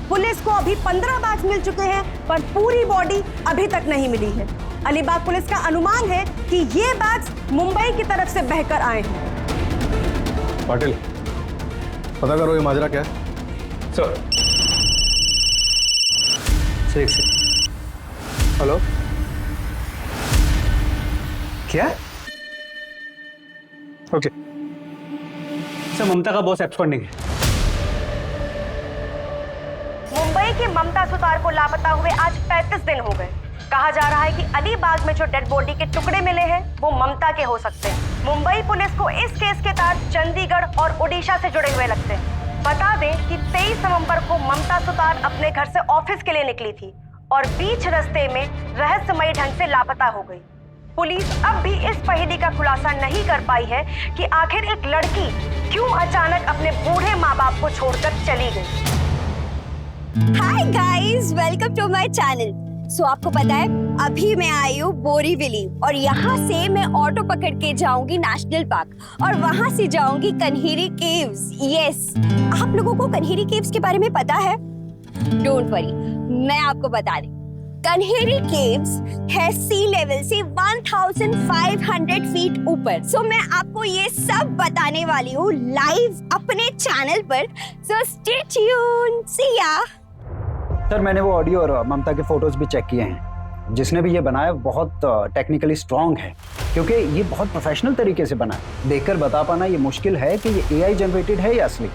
पुलिस को अभी 15 बैग्स मिल चुके हैं, पर पूरी बॉडी अभी तक नहीं मिली है। अलीबाग पुलिस का अनुमान है कि ये बैग्स मुंबई की तरफ से बहकर आए हैं। पाटिल, पता करो ये माजरा क्या है। सर एक से। हेलो, क्या? ओके सर, ममता का बॉस एब्सकॉन्डिंग है। मुंबई की ममता सुतार को लापता हुए आज 35 दिन हो गए। कहा जा रहा है कि अलीबाग में जो डेड बॉडी के टुकड़े मिले हैं वो ममता के हो सकते हैं। मुंबई पुलिस को इस केस के तार चंडीगढ़ और ओडिशा से जुड़े हुए लगते हैं। बता दें कि 23 नवंबर को ममता सुतार अपने घर से ऑफिस के लिए निकली थी और बीच रास्ते में रहस्यमयी ढंग से लापता हो गई। पुलिस अब भी इस पहेली का खुलासा नहीं कर पाई है कि आखिर एक लड़की क्यों अचानक अपने बूढ़े माँ बाप को छोड़कर चली गई। Hi guys, welcome to my channel. So आपको पता है अभी मैं आई हूँ बोरीवली और यहाँ से मैं ऑटो पकड़ के जाऊंगी नेशनल पार्क और वहाँ से जाऊंगी कन्हेरी केव्स। यस, आप लोगों को कन्हेरी केव्स के बारे में पता है? डोंट वरी, मैं आपको बता रही। कन्हेरी केव्स है सी लेवल से 1500 फीट ऊपर। सो मैं आपको ये सब बताने वाली हूँ लाइव अपने चैनल पर। सो स्टे ट्यून, सी या। सर मैंने वो ऑडियो और ममता के फोटोज भी चेक किए हैं। जिसने भी ये बनाया बहुत टेक्निकली स्ट्रांग है, क्योंकि ये बहुत प्रोफेशनल तरीके से बना है। देखकर बता पाना ये मुश्किल है कि ये एआई जनरेटेड है या असली।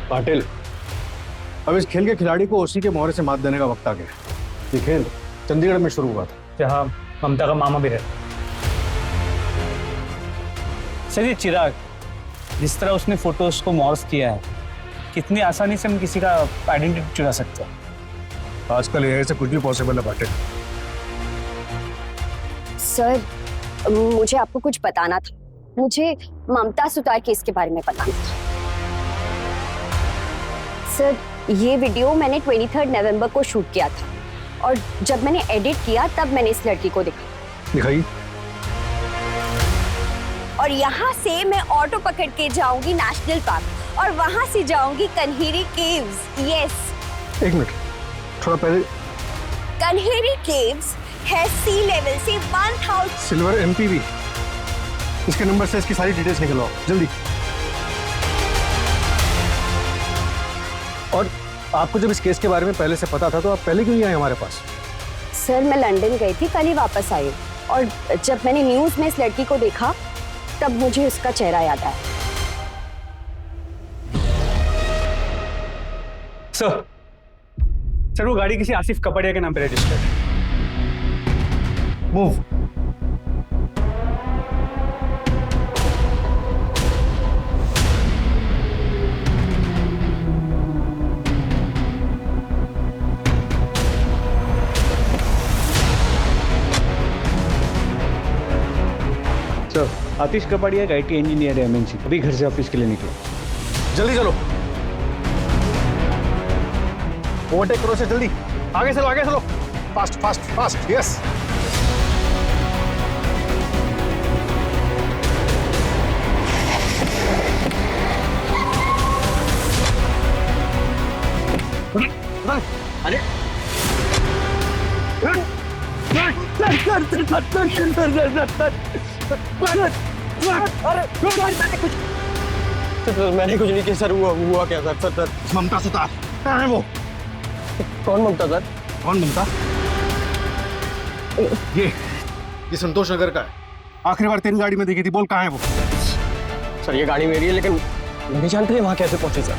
पाटिल, अब इस खेल के खिलाड़ी को उसी के मोहरे से मात देने का वक्त आ गया। ये खेल चंडीगढ़ में शुरू हुआ था, जहाँ ममता का मामा भी रहता। सर ये चिराग, जिस तरह उसने फोटोज को मॉर्फ किया है, कितनी आसानी से हम किसी का आइडेंटिटी चुरा सकते हैं। आजकल एआई से कुछ भी पॉसिबल है पाटिल। सर मुझे आपको कुछ बताना था। मुझे ममता सुतार केस के बारे में बताना था। सर ये वीडियो मैंने 23 नवंबर को शूट किया था और जब मैंने एडिट किया तब मैंने इस लड़की को दिखाई। और यहाँ से मैं ऑटो पकड़ के जाऊंगी नेशनल पार्क और वहां से जाऊंगी कन्हेरी केव्स। यस। एक मिनट, थोड़ा पहले। कन्हेरी केव्स है सी लेवल से 1000। सिल्वर एमपीवी, इसके नंबर से इसकी सारी डिटेल्स निकलवाओ जल्दी। और आपको जब इस केस के बारे में पहले से पता था तो आप पहले क्यों नहीं आए हमारे पास? सर मैं लंदन गई थी, कल ही वापस आई और जब मैंने न्यूज में इस लड़की को देखा तब मुझे उसका चेहरा याद आया। सर वो गाड़ी किसी आसिफ कपड़िया के नाम पे रजिस्टर्ड है। मूव। सर आतिश कपड़िया एक आईटी इंजीनियर है एमएनसी, अभी घर से ऑफिस के लिए निकलो। जल्दी चलो, ओवरटेक करो से जल्दी। आगे चलो, फास्ट फास्ट फास्ट। यस। अरे मैंने कुछ नहीं किया सर। हुआ क्या सर? ममता सुतार कहाँ है वो? कौन ममता सर? कौन ममता? ये संतोष नगर का है। आखिरी बार तेरी गाड़ी में देखी थी, बोल कहाँ है वो? सर ये गाड़ी मेरी है, लेकिन नहीं जानते वहाँ कैसे पहुंचे सर।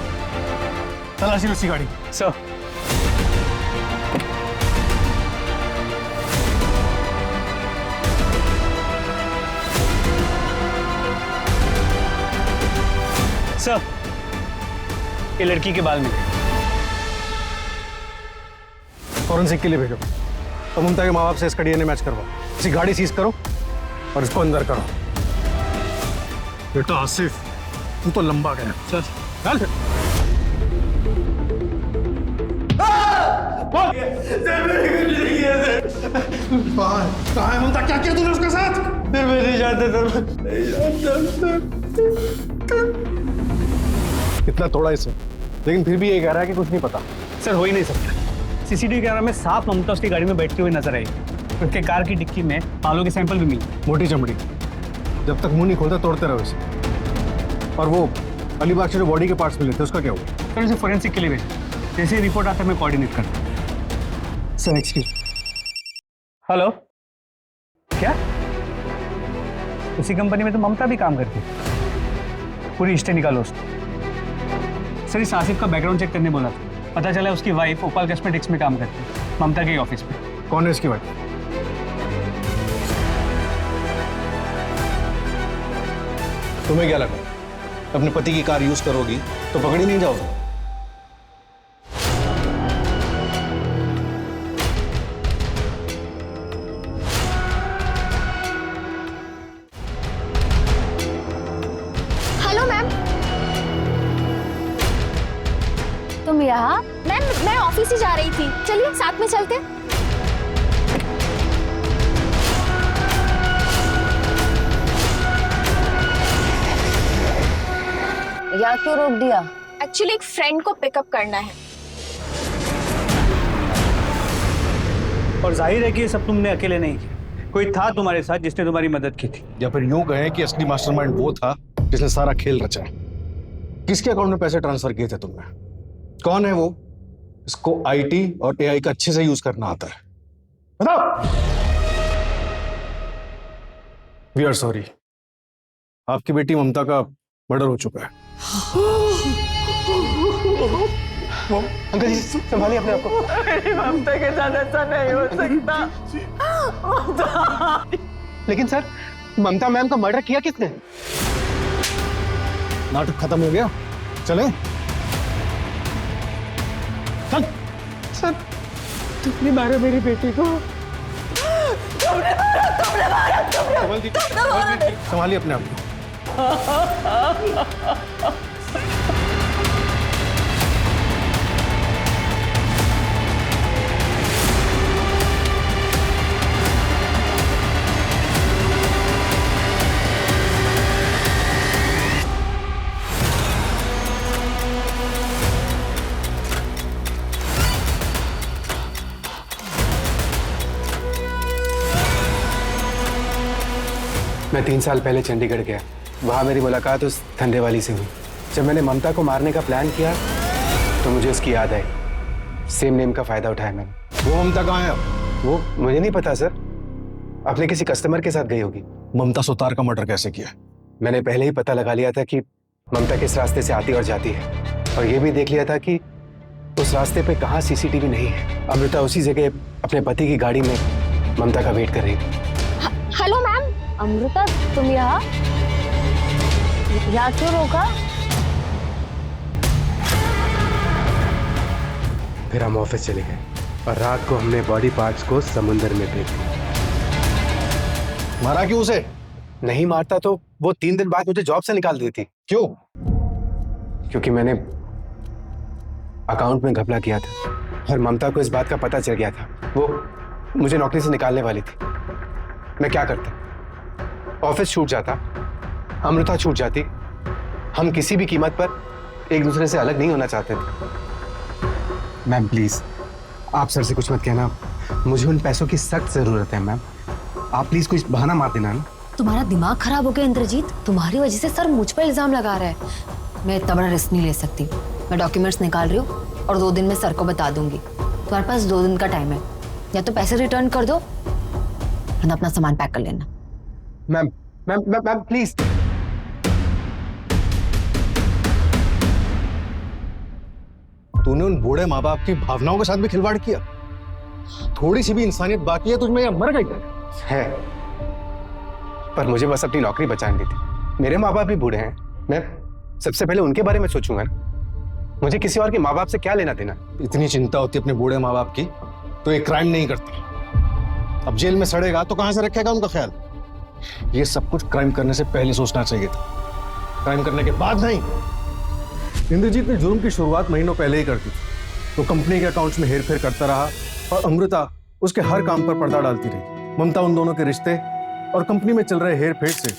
तलाशी लो गाड़ी। सर सर ये लड़की के बाल मिले, फॉरेंसिक के लिए भेजो और ममता के माँ बाप से इसका डीएनए मैच करवाओ। इसी गाड़ी सीज करो और इसको अंदर करो। बेटा आसिफ, तू तो लंबा गया। चल चल। कहाँ है ममता? क्या किया तूने उसके साथ? फिर मैं नहीं जानता। इतना थोड़ा इसे, लेकिन फिर भी ये कह रहा है कि कुछ नहीं पता। सर हो ही नहीं सकता। सीसीटीवी कैमरा में साफ ममता उसकी गाड़ी में बैठती हुई नजर आई। उसके कार की डिक्की में बालों के सैंपल भी मिले। मोटी चमड़ी, जब तक मुंह नहीं खोलता तोड़ते रहो इसे। और वो अलीबाग से जो बॉडी के पार्ट्स मिले थे उसका क्या हुआ? सर उसे फोरेंसिक के लिए भेजा। जैसे रिपोर्ट आता है मैं कोऑर्डिनेट करता हूँ। Sir excuse. हेलो, क्या उसी कंपनी में तो ममता भी काम करती है? पूरी हिस्ट्री निकालो उसको। सर इस आसिफ का बैकग्राउंड चेक करने बोला था, पता चला उसकी वाइफ ओपाल कॉस्मेटिक्स में काम करती है, ममता के ऑफिस में। कौन है इसकी वाइफ? तुम्हें क्या लगा अपने पति की कार यूज करोगी तो पकड़ी नहीं जाओगे? Hello ma'am. तुम यहाँ? मैम मैं ऑफिस ही जा रही थी, चलिए साथ में चलते। यहाँ क्यों रोक दिया? एक्चुअली एक फ्रेंड को पिकअप करना है। और जाहिर है कि ये सब तुमने अकेले नहीं किया, कोई था तुम्हारे साथ जिसने तुम्हारी मदद की थी। या फिर यूं कहें कि असली मास्टरमाइंड वो था जिसने सारा खेल रचा। किसके अकाउंट में पैसे ट्रांसफर किए थे तुमने? कौन है वो? इसको आईटी और एआई का अच्छे से यूज करना आता है। बताओ। वी आर सॉरी, आपकी बेटी ममता का मर्डर हो चुका है। अंकल जी संभालिए अपने आप को। ममता के साथ ऐसा नहीं हो सकता। ममता। लेकिन सर, ममता मैम का मर्डर किया किसने? नाटक खत्म हो गया, चलें? चल। सर, तुमने मारा मेरी बेटी को। तुमने मारा। संभालिए अपने आप को। मैं 3 साल पहले चंडीगढ़ गया, वहाँ मेरी मुलाकात उस धंधे वाली से हुई। जब मैंने ममता को मारने का प्लान किया तो मुझे उसकी याद आई। सेम नेम का फायदा उठाया मैंने। वो ममता कहाँ है? वो मुझे नहीं पता सर, अपने किसी कस्टमर के साथ गई होगी। ममता सुतार का मर्डर कैसे किया? मैंने पहले ही पता लगा लिया था कि ममता किस रास्ते से आती और जाती है, और ये भी देख लिया था कि उस रास्ते पे कहाँ सीसीटीवी नहीं है। अमृता उसी जगह अपने पति की गाड़ी में ममता का वेट कर रही थी। हेलो मैम, अमृता तुम यहाँ क्यों रोका? फिर हम ऑफिस चले गए और रात को हमने बॉडी पार्ट्स को समुद्र में फेंक दिया। मारा क्यों उसे? नहीं मारता तो वो 3 दिन बाद मुझे जॉब से निकाल दी थी। क्यों? क्योंकि मैंने अकाउंट में घपला किया था और ममता को इस बात का पता चल गया था। वो मुझे नौकरी से निकालने वाली थी। मैं क्या करता? ऑफिस छूट जाता, अमृता छूट जाती। हम किसी भी कीमत पर एक दूसरे से अलग नहीं होना चाहते थे। मैम प्लीज, आप सर से कुछ मत कहना। मुझे उन पैसों की सख्त जरूरत है मैम। आप प्लीज कोई बहाना मार देना ना। तुम्हारा दिमाग खराब हो गया इंद्रजीत, तुम्हारी वजह से सर मुझ पर इल्जाम लगा रहा है। मैं इतना बड़ा रिस्क नहीं ले सकती। मैं डॉक्यूमेंट्स निकाल रही हूँ और 2 दिन में सर को बता दूंगी। तुम्हारे पास 2 दिन का टाइम है, या तो पैसे रिटर्न कर दो या अपना सामान पैक कर लेना। Ma'am ma'am ma'am please. तूने उन बूढ़े माँ बाप की भावनाओं के साथ भी खिलवाड़ किया। थोड़ी सी भी इंसानियत बाकी है तुझमें या मर गई है? पर मुझे बस अपनी नौकरी बचानी थी। मेरे माँ बाप भी बूढ़े हैं, मैं सबसे पहले उनके बारे में सोचूंगा ना। मुझे किसी और के माँ बाप से क्या लेना देना? इतनी चिंता होती है अपने बूढ़े माँ बाप की तो एक क्राइम नहीं करता। अब जेल में सड़ेगा तो कहां से रखेगा उनका ख्याल? ये सब कुछ क्राइम करने से पहले सोचना चाहिए था, क्राइम करने के बाद नहीं। इंद्रजीत ने जुर्म की शुरुआत महीनों पहले ही कर दी तो कंपनी के अकाउंट्स में हेरफेर करता रहा और अमृता उसके हर काम पर पर्दा डालती रही। ममता उन दोनों के रिश्ते और कंपनी में चल रहे हेर फेर से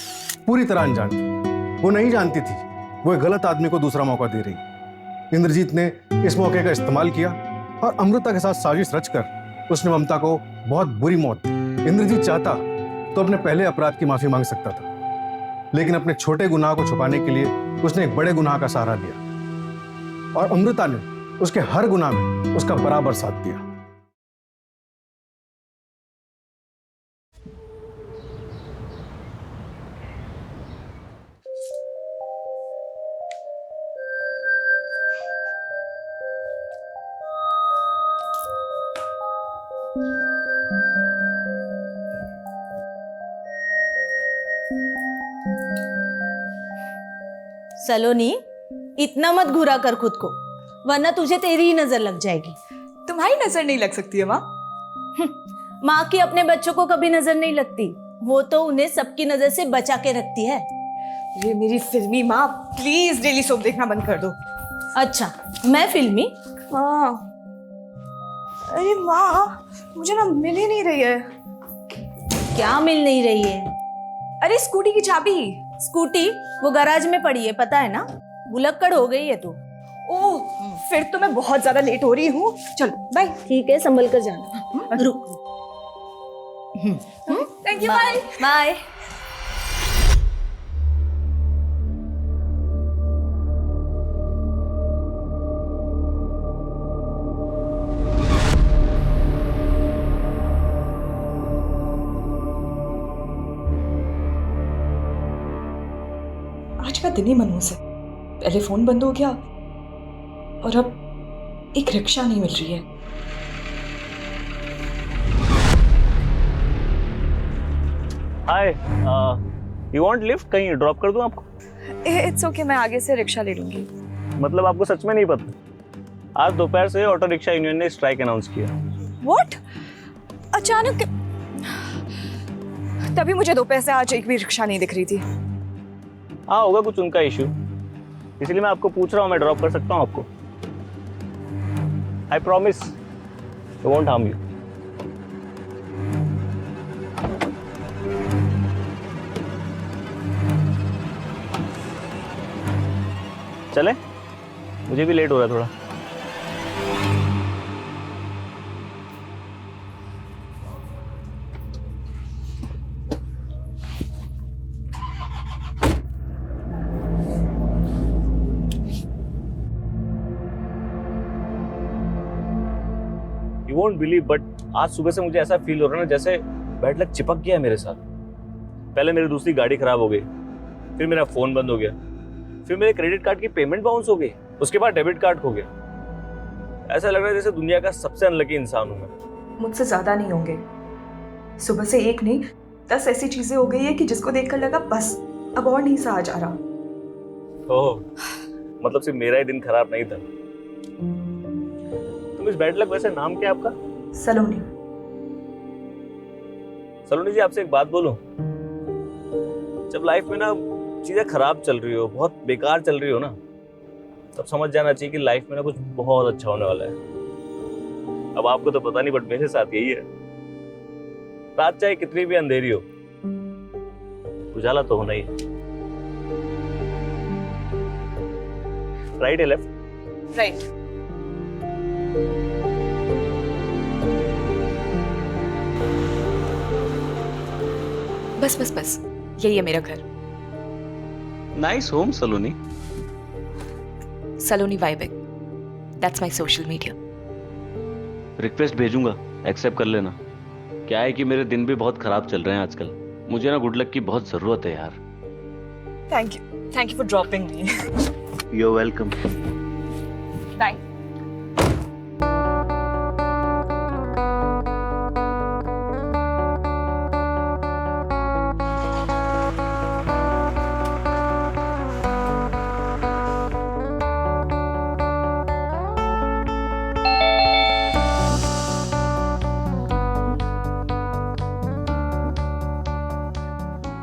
पूरी तरह अनजान थी। वो नहीं जानती थी वो एक गलत आदमी को दूसरा मौका दे रही। इंद्रजीत ने इस मौके का इस्तेमाल किया और अमृता के साथ साजिश रचकर उसने ममता को बहुत बुरी मौत दी। इंद्रजीत चाहता तो अपने पहले अपराध की माफी मांग सकता था, लेकिन अपने छोटे गुनाह को छुपाने के लिए उसने एक बड़े गुनाह का सहारा लिया और अमृता ने उसके हर गुनाह में उसका बराबर साथ दिया। सलोनी, इतना मत घुरा कर खुद को, वरना तुझे तेरी ही नजर लग जाएगी। तुम्हारी नजर नहीं लग सकती है माँ। माँ की अपने बच्चों को कभी नजर नहीं लगती, वो तो उन्हें सबकी नजर से बचा के रखती है। ये मेरी फिल्मी माँ, प्लीज डेली सोप देखना बंद कर दो। अच्छा, मैं फिल्मी? हाँ। अरे माँ, मुझे ना मिल ही नहीं रही है। क्या मिल नहीं रही है? अरे स्कूटी की चाबी। स्कूटी वो गैराज में पड़ी है, पता है ना। भुलक्कड़ हो गई है तू। ओह, फिर तो मैं बहुत ज्यादा लेट हो रही हूँ। चलो बाय। ठीक है, संभल कर जाना। रुक। Thank you, bye bye. आज का दिन ही मनहूस है। पहले फोन बंद हो गया और अब एक रिक्शा नहीं मिल रही है। हाय, यू वांट लिफ्ट? कहीं ड्रॉप कर दूं आपको? इट्स ओके, मैं आगे से रिक्शा ले लूंगी। मतलब आपको सच में नहीं पता? आज दोपहर से ऑटो रिक्शा यूनियन ने स्ट्राइक अनाउंस किया। व्हाट? अचानक? तभी मुझे दोपहर से आज एक भी रिक्शा नहीं दिख रही थी। हाँ, होगा कुछ उनका इशू, इसलिए मैं आपको पूछ रहा हूँ। मैं ड्रॉप कर सकता हूँ आपको? I promise I won't harm you. चले, मुझे भी लेट हो रहा है थोड़ा। You won't believe, but आज सुबह से मुझे ऐसा फील हो रहा है ना जैसे बैड लक चिपक गया है मेरे साथ। पहले मेरी दूसरी गाड़ी खराब हो गई, फिर मेरा फोन बंद हो गया, फिर मेरे क्रेडिट कार्ड की पेमेंट बाउंस हो गई, उसके बाद डेबिट कार्ड खो गया। ऐसा लग रहा है जैसे दुनिया का सबसे अनलकी इंसान हूं मैं। मुझसे ज्यादा नहीं होंगे। सुबह से एक नहीं 10 ऐसी चीजें हो गई है कि जिसको देखकर लगा बस अब और नहीं सहा जा रहा। ओह, मतलब सिर्फ मेरा ही दिन खराब नहीं था। तुम इस बैड लक, वैसे नाम क्या है आपका? सलोनी। सलोनी जी, आपसे एक बात बोलूं? जब लाइफ में ना चीजें खराब चल रही हो, बहुत बेकार चल रही हो ना, तब समझ जाना चाहिए कि लाइफ में ना कुछ बहुत अच्छा होने वाला है। अब आपको तो पता नहीं, बट मेरे साथ यही है। रात चाहे कितनी भी अंधेरी हो, उजाला तो होना ही है। राइट या लेफ्ट? राइट। बस बस बस, यही है मेरा घर। Nice home Saloni. Saloni vibing, that's my social media. Request भेजूंगा, एक्सेप्ट कर लेना। क्या है कि मेरे दिन भी बहुत खराब चल रहे हैं आजकल। मुझे ना गुड लक की बहुत जरूरत है यार। Thank you for dropping me. You are welcome. Bye.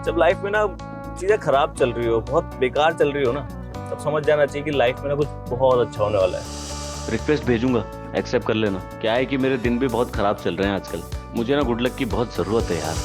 जब लाइफ में ना चीजें खराब चल रही हो, बहुत बेकार चल रही हो ना, तब समझ जाना चाहिए कि लाइफ में ना कुछ बहुत अच्छा होने वाला है। रिक्वेस्ट भेजूंगा, एक्सेप्ट कर लेना। क्या है कि मेरे दिन भी बहुत खराब चल रहे हैं आजकल। मुझे ना गुड लक की बहुत जरूरत है यार।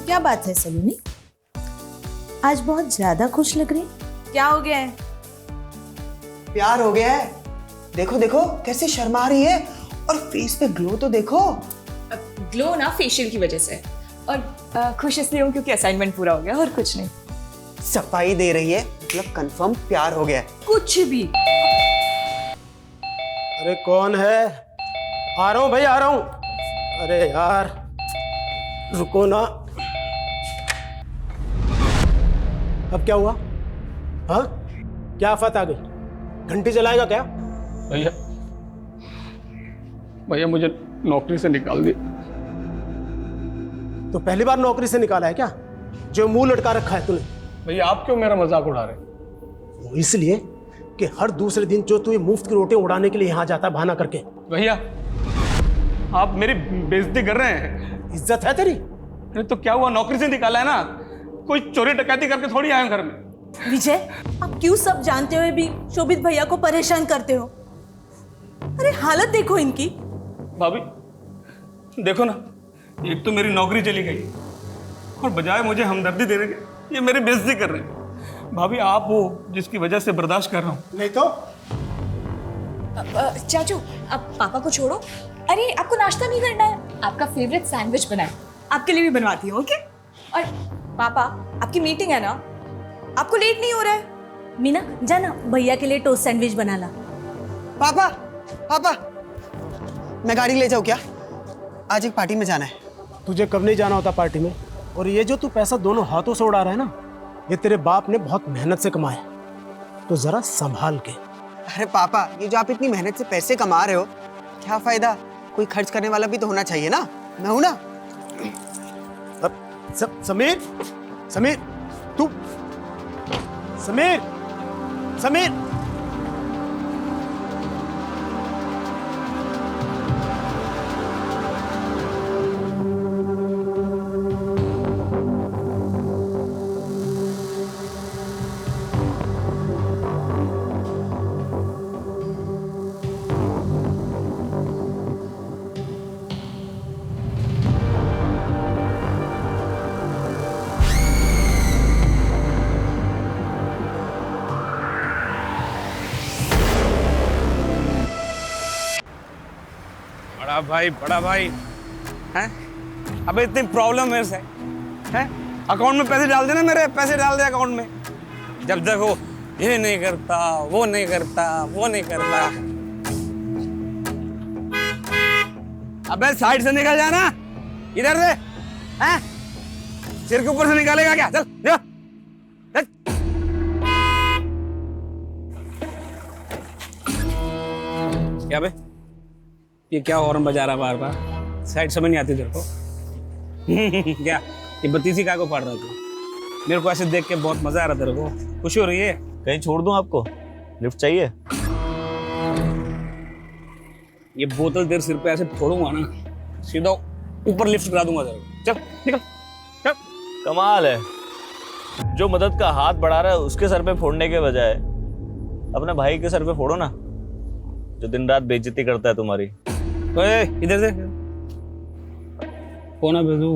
क्या बात है सलोनी, आज बहुत ज्यादा खुश लग रही। क्या हो गया है? प्यार हो गया है। देखो देखो कैसे शर्मा रही है, और फेस पे ग्लो तो देखो। ग्लो ना फेशियल की वजह से, और खुश इसलिए हूँ क्योंकि असाइनमेंट पूरा हो गया, और कुछ नहीं। सफाई दे रही है मतलब कंफर्म प्यार हो गया है। कुछ भी। अरे कौन है? आ रहा हूँ भाई, आ रहा हूँ। अरे यार रुको ना। अब क्या हुआ? हाँ, क्या आफत आ गई? घंटी जलाएगा क्या? भैया मुझे नौकरी से निकाल दिया। तो पहली बार नौकरी से निकाला है क्या, जो मुंह लटका रखा है तूने? भैया आप क्यों मेरा मजाक उड़ा रहे? वो इसलिए कि हर दूसरे दिन जो तू ये मुफ्त की रोटियां उड़ाने के लिए यहाँ जाता है बहाना करके। भैया आप मेरी बेइज्जती कर रहे हैं। इज्जत है तेरी? अरे तो क्या हुआ, नौकरी से निकाला है ना, कोई चोरी डकैती करके थोड़ी आया घर में। विजय, आप क्यों सब जानते हुए भी शोभित भैया को परेशान करते हो? अरे हालत देखो इनकी। भाभी देखो ना, एक तो मेरी नौकरी चली गई और बजाय मुझे हमदर्दी देने के ये मेरी बेइज्जती कर रहे हैं। भाभी आप हो जिसकी वजह से बर्दाश्त कर रहा हूँ। नहीं तो चाचू अब पापा को छोड़ो। अरे आपको नाश्ता नहीं करना है? आपका फेवरेट सैंडविच बनाए, आपके लिए भी बनवाती हूँ। ओके? और पापा आपकी मीटिंग है ना, आपको लेट नहीं हो रहा है? मीना जाना भैया के लिए टोस्ट सैंडविच बना ला। पापा पापा, मैं गाड़ी ले जाऊँ क्या? आज एक पार्टी में जाना है। तुझे कब नहीं जाना होता पार्टी में? और ये जो तू पैसा दोनों हाथों से उड़ा रहा है ना, ये तेरे बाप ने बहुत मेहनत से कमाया, तो जरा संभाल के। अरे पापा, ये जो आप इतनी मेहनत से पैसे कमा रहे हो, क्या फायदा? कोई खर्च करने वाला भी तो होना चाहिए ना। मैं हूं ना। समीर, समीर, तू, समीर, समीर। बड़ा भाई हैं? अबे इतनी प्रॉब्लम मेरे से हैं? अकाउंट में पैसे डाल देना, मेरे पैसे डाल दे अकाउंट में। जब देखो ये नहीं करता, वो नहीं करता, वो नहीं करता। अबे साइड से निकल जाना, इधर से हैं? सिर के ऊपर से निकालेगा क्या? चल जा। क्या बे, ये क्या हॉर्न बजा रहा बार बार? साइड समझ नहीं आती तेरे को? क्या ये बत्तीसी का को पढ़ रहा तू? मेरे को ऐसे देख के बहुत मजा आ रहा तेरे को? खुशी हो रही है? कहीं छोड़ दूं आपको? लिफ्ट चाहिए? ये बोतल तेरे सिर पे ऐसे फोड़ूंगा ना, सीधा ऊपर लिफ्ट करा दूंगा तेरे को। चल निकल चल। कमाल है, जो मदद का हाथ बढ़ा रहा है उसके सर पे फोड़ने के बजाय अपने भाई के सर पे फोड़ो ना, जो दिन रात बेइज्जती करता है तुम्हारी। ओए इधर से कौन है बेजू?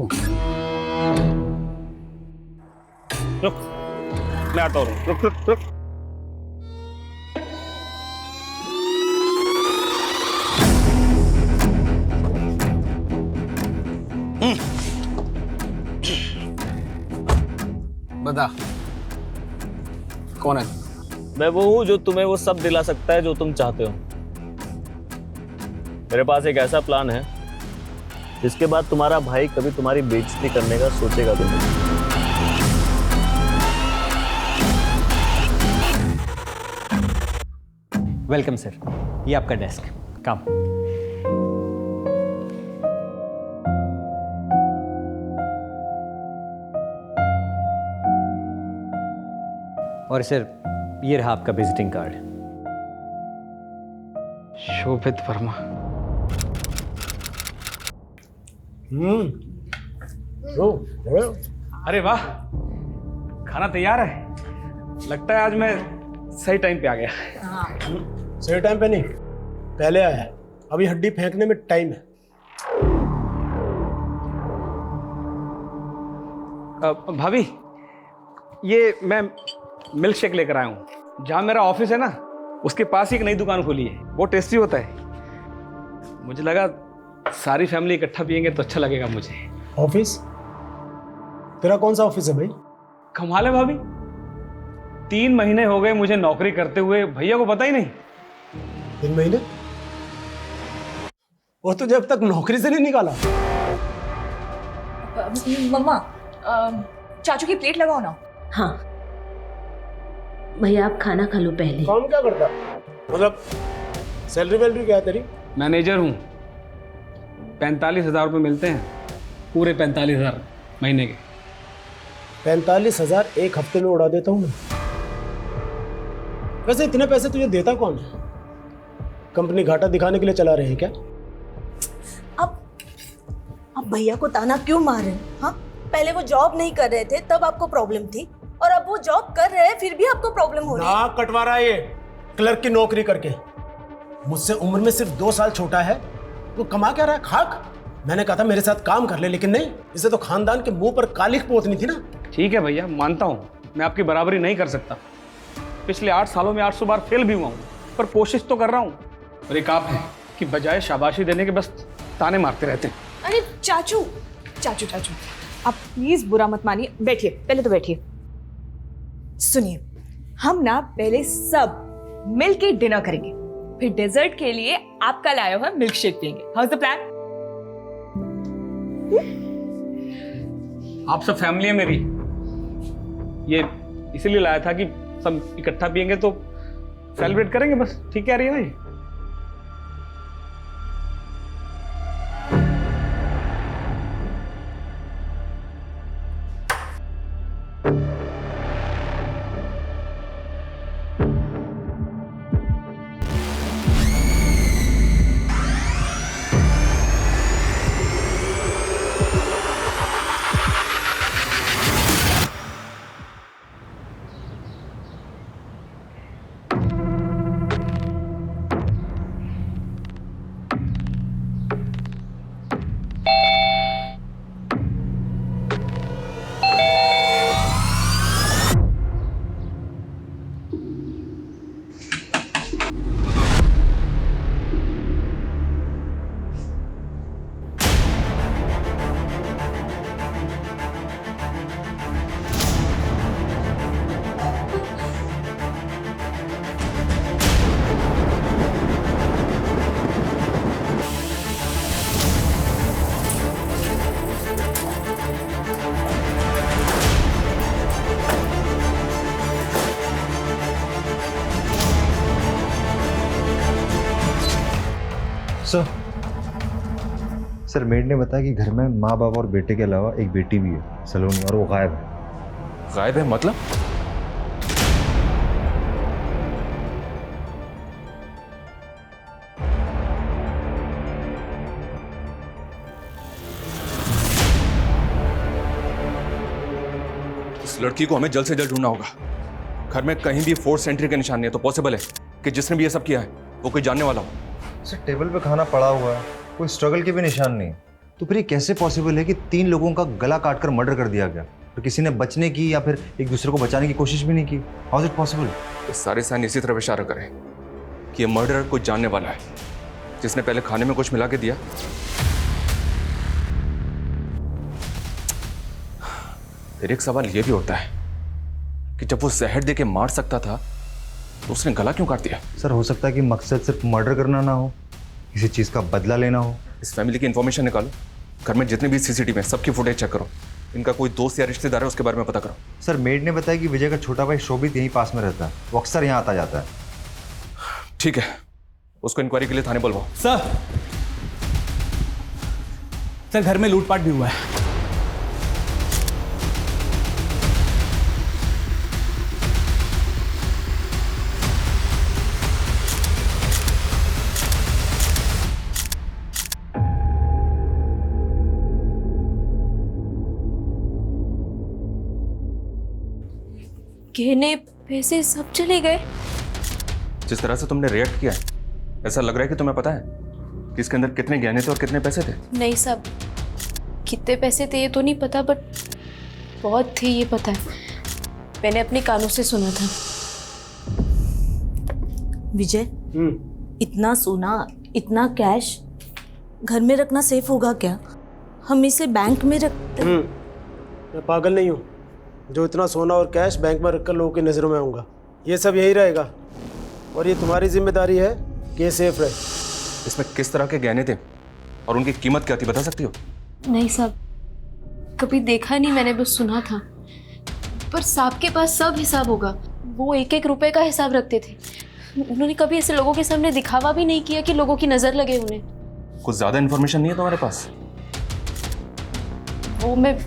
रुक, मैं आता हूँ। रुक रुक रुक। बता कौन है? मैं वो हूँ जो तुम्हें वो सब दिला सकता है जो तुम चाहते हो। मेरे पास एक ऐसा प्लान है जिसके बाद तुम्हारा भाई कभी तुम्हारी बेइज्जती करने का सोचेगा भी नहीं। वेलकम सर, ये आपका डेस्क। काम। और सर ये रहा आपका विजिटिंग कार्ड। शोभित वर्मा। अरे वाह, खाना तैयार है। लगता है आज मैं सही टाइम पे आ गया। सही टाइम पे नहीं, पहले आया है। अभी हड्डी फेंकने में टाइम है। भाभी, ये मैं मिल्क शेक लेकर आया हूँ। जहाँ मेरा ऑफिस है ना, उसके पास ही एक नई दुकान खुली है, बहुत टेस्टी होता है। मुझे लगा सारी फैमिली इकट्ठा पियेंगे तो अच्छा लगेगा मुझे। ऑफिस? तेरा कौन सा ऑफिस है भाई? कमाल है भाभी, 3 महीने हो गए मुझे नौकरी करते हुए, भैया को पता ही नहीं। 3 महीने? वो तो जब तक नौकरी से नहीं निकाला। मम्मा, चाचू की प्लेट लगाओ ना। हाँ भैया आप खाना खा लो पहले। काम क्या करता? मतलब सैलरी वैलरी क्या है तेरी? मैनेजर हूँ, 45,000 रुपये मिलते हैं, पूरे 45,000 महीने के। 45,000 एक हफ्ते में उड़ा देता हूँ मैं। वैसे इतने पैसे तुझे देता कौन है? कंपनी घाटा दिखाने के लिए चला रहे हैं क्या? अब भैया को ताना क्यों मार रहे हैं? हाँ, पहले वो जॉब नहीं कर रहे थे तब आपको प्रॉब्लम थी, और अब वो जॉब कर रहे हैं फिर भी आपको प्रॉब्लम हो रही है। नाक कटवा रहा है ये क्लर्क की नौकरी करके। मुझसे उम्र में सिर्फ 2 साल छोटा है, वो कमा क्या रहा है? खाक। मैंने कहा था मेरे साथ काम कर ले, लेकिन नहीं, इसे तो खानदान के मुंह पर कालिख पोतनी थी ना। ठीक है भैया, मानता हूँ मैं आपकी बराबरी नहीं कर सकता, पिछले 8 सालों में 800 बार फेल भी हुआ हूँ, पर कोशिश तो कर रहा हूँ। और एक आप है कि बजाय शाबाशी देने के बस ताने मारते रहते हैं। अरे चाचू चाचू चाचू, आप प्लीज बुरा मत मानिए, बैठिए, पहले तो बैठिए। सुनिए, हम ना पहले सब मिल के डिनर करेंगे, फिर डेजर्ट के लिए आपका लाया हुआ मिल्क शेक पियेंगे। How is the plan? आप सब फैमिली है मेरी, ये इसीलिए लाया था कि सब इकट्ठा पियेंगे तो सेलिब्रेट करेंगे बस। ठीक कह रही है ना ये? सर मेड ने बताया कि घर में माँ बाप और बेटे के अलावा एक बेटी भी है सलोनी, और वो गायब है। गायब है मतलब? इस लड़की को हमें जल्द से जल्द ढूंढना होगा। घर में कहीं भी फोर्स एंट्री के निशान नहीं है, तो पॉसिबल है कि जिसने भी ये सब किया है वो कोई जानने वाला हो। सर टेबल पे खाना पड़ा हुआ है, कोई स्ट्रगल के भी निशान नहीं, तो फिर ये कैसे पॉसिबल है कि 3 लोगों का गला काटकर मर्डर कर दिया गया, तो किसी ने बचने की या फिर एक दूसरे को बचाने की कोशिश भी नहीं की? How is it possible? ये सारे साइन इसी तरफ इशारा करें कि ये मर्डरर कुछ जानने वाला है, जिसने पहले खाने में कुछ मिला के दिया। फिर एक सवाल ये भी होता है कि जब वो जहर दे के मार सकता था तो उसने गला क्यों काट दिया? सर हो सकता है कि मकसद सिर्फ मर्डर करना ना हो, किसी चीज़ का बदला लेना हो। इस फैमिली की इन्फॉर्मेशन निकालो, घर में जितने भी सीसीटीवी हैं सबकी फुटेज चेक करो, इनका कोई दोस्त या रिश्तेदार है उसके बारे में पता करो। सर मेड ने बताया कि विजय का छोटा भाई शोभित यहीं पास में रहता है, वो अक्सर यहाँ आता जाता है। ठीक है, उसको इंक्वायरी के लिए थाने बुलवाओ। सर घर में लूटपाट भी हुआ है। गहने पैसे सब चले गए। जिस तरह से तुमने रिएक्ट किया है, ऐसा लग रहा है कि तुम्हें पता है कि इसके अंदर कितने गहने थे और कितने पैसे थे। नहीं साहब, कितने पैसे थे ये तो नहीं पता, बट बहुत थे ये पता है, मैंने अपने कानों से सुना था। विजय, इतना सोना, इतना कैश, घर में रखना सेफ होगा क्या? हम इसे बैंक में रखते। मैं पागल नहीं हूँ जो इतना सोना और कैश बैंक में रखकर लोगों की नज़रों में आऊँगा। ये सब यही रहेगा और ये तुम्हारी जिम्मेदारी है कि ये सेफ रहे। इसमें किस तरह के गहने थे और उनकी कीमत क्या थी, बता सकती हो? नहीं साहब, कभी देखा नहीं, मैंने बस सुना था। पर साहब के पास सब हिसाब होगा, वो एक एक रुपए का हिसाब रखते थे। उन्होंने कभी ऐसे लोगों के सामने दिखावा भी नहीं किया कि लोगों की नजर लगे उन्हें। कुछ ज्यादा इन्फॉर्मेशन नहीं है तुम्हारे पास? वो मैं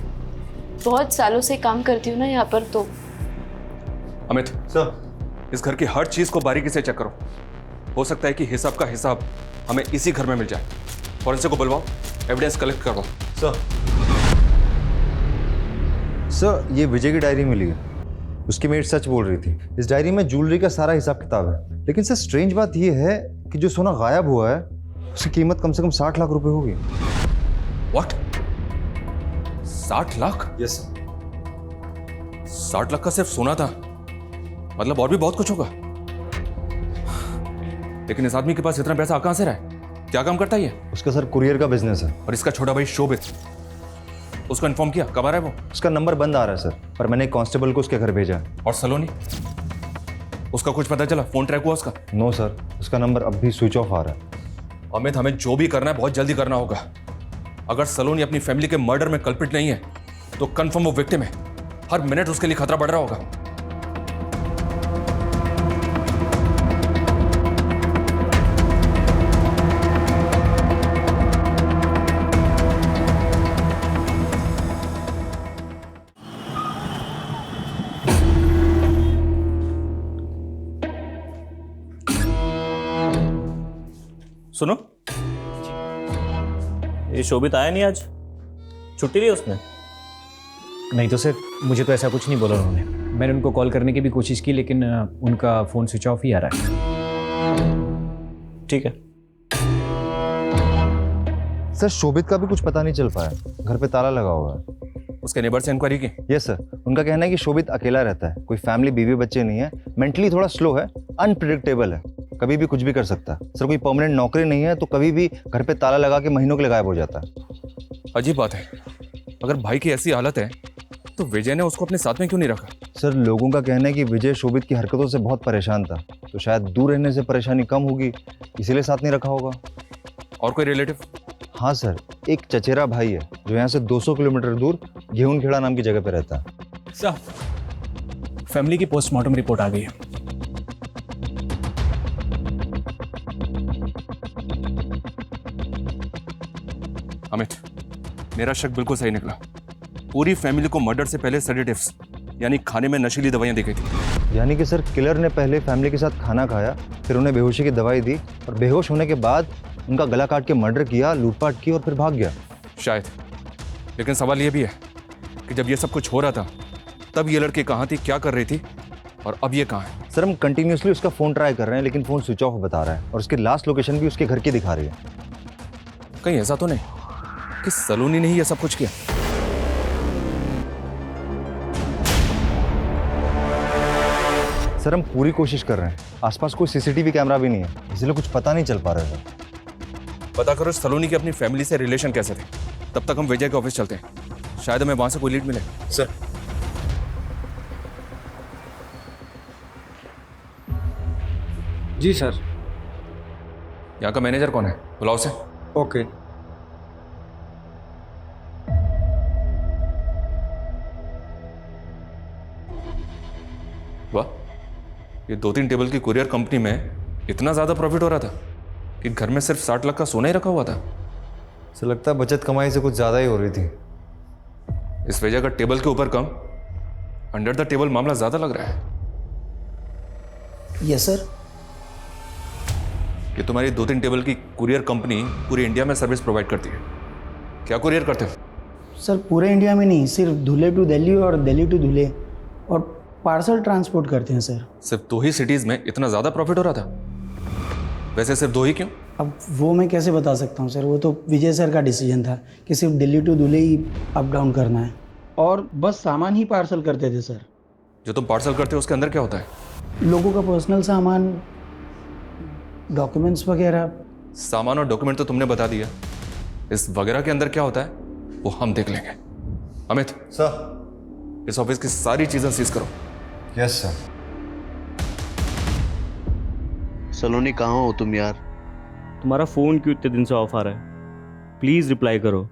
बहुत सालों से काम करती हूँ ना यहाँ पर, तो। अमित सर, इस घर की हर चीज को बारीकी से चेक करो। हो सकता है कि हिसाब का हिसाब हमें इसी घर में मिल जाए। फॉरेंसिक को बुलवाओ, एविडेंस कलेक्ट करवाओ। सर, ये विजय की डायरी मिली है। उसकी मेट सच बोल रही थी। इस डायरी में ज्वेलरी का सारा हिसाब किताब है। लेकिन सर स्ट्रेंज बात ये है कि जो सोना गायब हुआ है उसकी कीमत कम से कम 60 लाख रुपए होगी। What? 60 lakh? Yes sir. 60 lakh का सिर्फ सोना था, मतलब और भी बहुत कुछ होगा। लेकिन इस आदमी के पास इतना पैसा कहां से रहा है? क्या काम करता है ये? उसका सर कुरियर का बिजनेस है। और इसका छोटा भाई शोभित, उसको इन्फॉर्म किया? कब आ रहा है वो? उसका नंबर बंद आ रहा है सर, पर मैंने एक कांस्टेबल को उसके घर भेजा है। और सलोनी, उसका कुछ पता चला? फोन ट्रैक हुआ उसका? नो सर, उसका नंबर अब भी स्विच ऑफ आ रहा है। अमित, हमें जो भी करना है बहुत जल्दी करना होगा। अगर सलोनी अपनी फैमिली के मर्डर में कल्प्रिट नहीं है तो कंफर्म वो विक्टिम है। हर मिनट उसके लिए खतरा बढ़ रहा होगा। सुनो, ये शोभित आया नहीं आज? छुट्टी ली उसने? नहीं तो सर, मुझे तो ऐसा कुछ नहीं बोला उन्होंने। मैंने उनको कॉल करने की भी कोशिश की, लेकिन उनका फ़ोन स्विच ऑफ ही आ रहा है। ठीक है सर, शोभित का भी कुछ पता नहीं चल पाया। घर पे ताला लगा हुआ है। उसके नेबर से इंक्वायरी की? यस सर, उनका कहना है कि शोभित अकेला रहता है, कोई फैमिली बीवी बच्चे नहीं है, मेंटली थोड़ा स्लो है, अनप्रिडिक्टेबल है, कभी भी कुछ भी कर सकता है। सर, कोई परमानेंट नौकरी नहीं है, तो कभी भी घर पे ताला लगा के महीनों के लिए गायब हो जाता है। अजीब बात है, अगर भाई की ऐसी हालत है तो विजय ने उसको अपने साथ में क्यों नहीं रखा? सर, लोगों का कहना है कि विजय शोभित की हरकतों से बहुत परेशान था, तो शायद दूर रहने से परेशानी कम होगी, इसीलिए साथ नहीं रखा होगा। और कोई रिलेटिव? हाँ सर, एक चचेरा भाई है जो यहाँ से 200 किलोमीटर दूर घेऊनखेड़ा नाम की जगह पे रहता है। सर, फैमिली की पोस्टमार्टम रिपोर्ट आ गई है। अमित, मेरा शक बिल्कुल सही निकला। पूरी फैमिली को मर्डर से पहले सेडेटिव्स यानी खाने में नशीली दवाइयां दी गई थी। यानी कि सर, किलर ने पहले फैमिली के साथ खाना खाया, फिर उन्हें बेहोशी की दवाई दी और बेहोश होने के बाद उनका गला काट के मर्डर किया, लूटपाट की और फिर भाग गया। शायद, लेकिन सवाल यह भी है कि जब ये सब कुछ हो रहा था तब ये लड़की कहाँ थी, क्या कर रही थी, और अब ये कहाँ है? सर, हम कंटिन्यूसली उसका फ़ोन ट्राई कर रहे हैं, लेकिन फ़ोन स्विच ऑफ बता रहा है और उसकी लास्ट लोकेशन भी उसके घर की दिखा रही है। कहीं ऐसा तो नहीं कि सलोनी ने ही ये सब कुछ किया? सर, हम पूरी कोशिश कर रहे हैं। आसपास कोई सीसीटीवी कैमरा भी नहीं है, इसलिए कुछ पता नहीं चल पा रहा है। पता करो सलोनी के अपनी फैमिली से रिलेशन कैसे थे। तब तक हम विजय के ऑफिस चलते हैं, शायद हमें वहां से कोई लीड मिले। सर, जी सर। यहाँ का मैनेजर कौन है? बुलाओ से। ओके। वाह, ये 2-3 टेबल की कुरियर कंपनी में इतना ज़्यादा प्रॉफिट हो रहा था कि घर में सिर्फ 60 लाख का सोना ही रखा हुआ था। सर, लगता है बचत कमाई से कुछ ज़्यादा ही हो रही थी। इस वजह का टेबल के ऊपर कम, अंडर द टेबल मामला ज़्यादा लग रहा है। Yes sir. ये तुम्हारी 2-3 टेबल की कुरियर कंपनी पूरी इंडिया में सर्विस प्रोवाइड करती है। क्या कुरियर करते हो? सर, पूरे इंडिया में नहीं, सिर्फ धुले टू दिल्ली और दिल्ली टू धुले, और पार्सल ट्रांसपोर्ट करते हैं सर। सिर्फ 2 ही सिटीज़ में इतना ज़्यादा प्रॉफिट हो रहा था? वैसे सिर्फ 2 ही क्यों? अब वो मैं कैसे बता सकता हूँ सर, वो तो विजय सर का डिसीजन था कि सिर्फ दिल्ली टू धुले ही अप डाउन करना है, और बस सामान ही पार्सल करते थे सर। जो तुम पार्सल करते हो उसके अंदर क्या होता है? लोगों का पर्सनल सामान, डॉक्यूमेंट्स वगैरह। सामान और डॉक्यूमेंट तो तुमने बता दिया, इस वगैरह के अंदर क्या होता है वो हम देख लेंगे। अमित सर, इस ऑफिस की सारी चीजें सीज करो। Yes sir. सलोनी कहाँ हो तुम यार? तुम्हारा फोन क्यों इतने दिन से ऑफ आ रहा है? प्लीज रिप्लाई करो,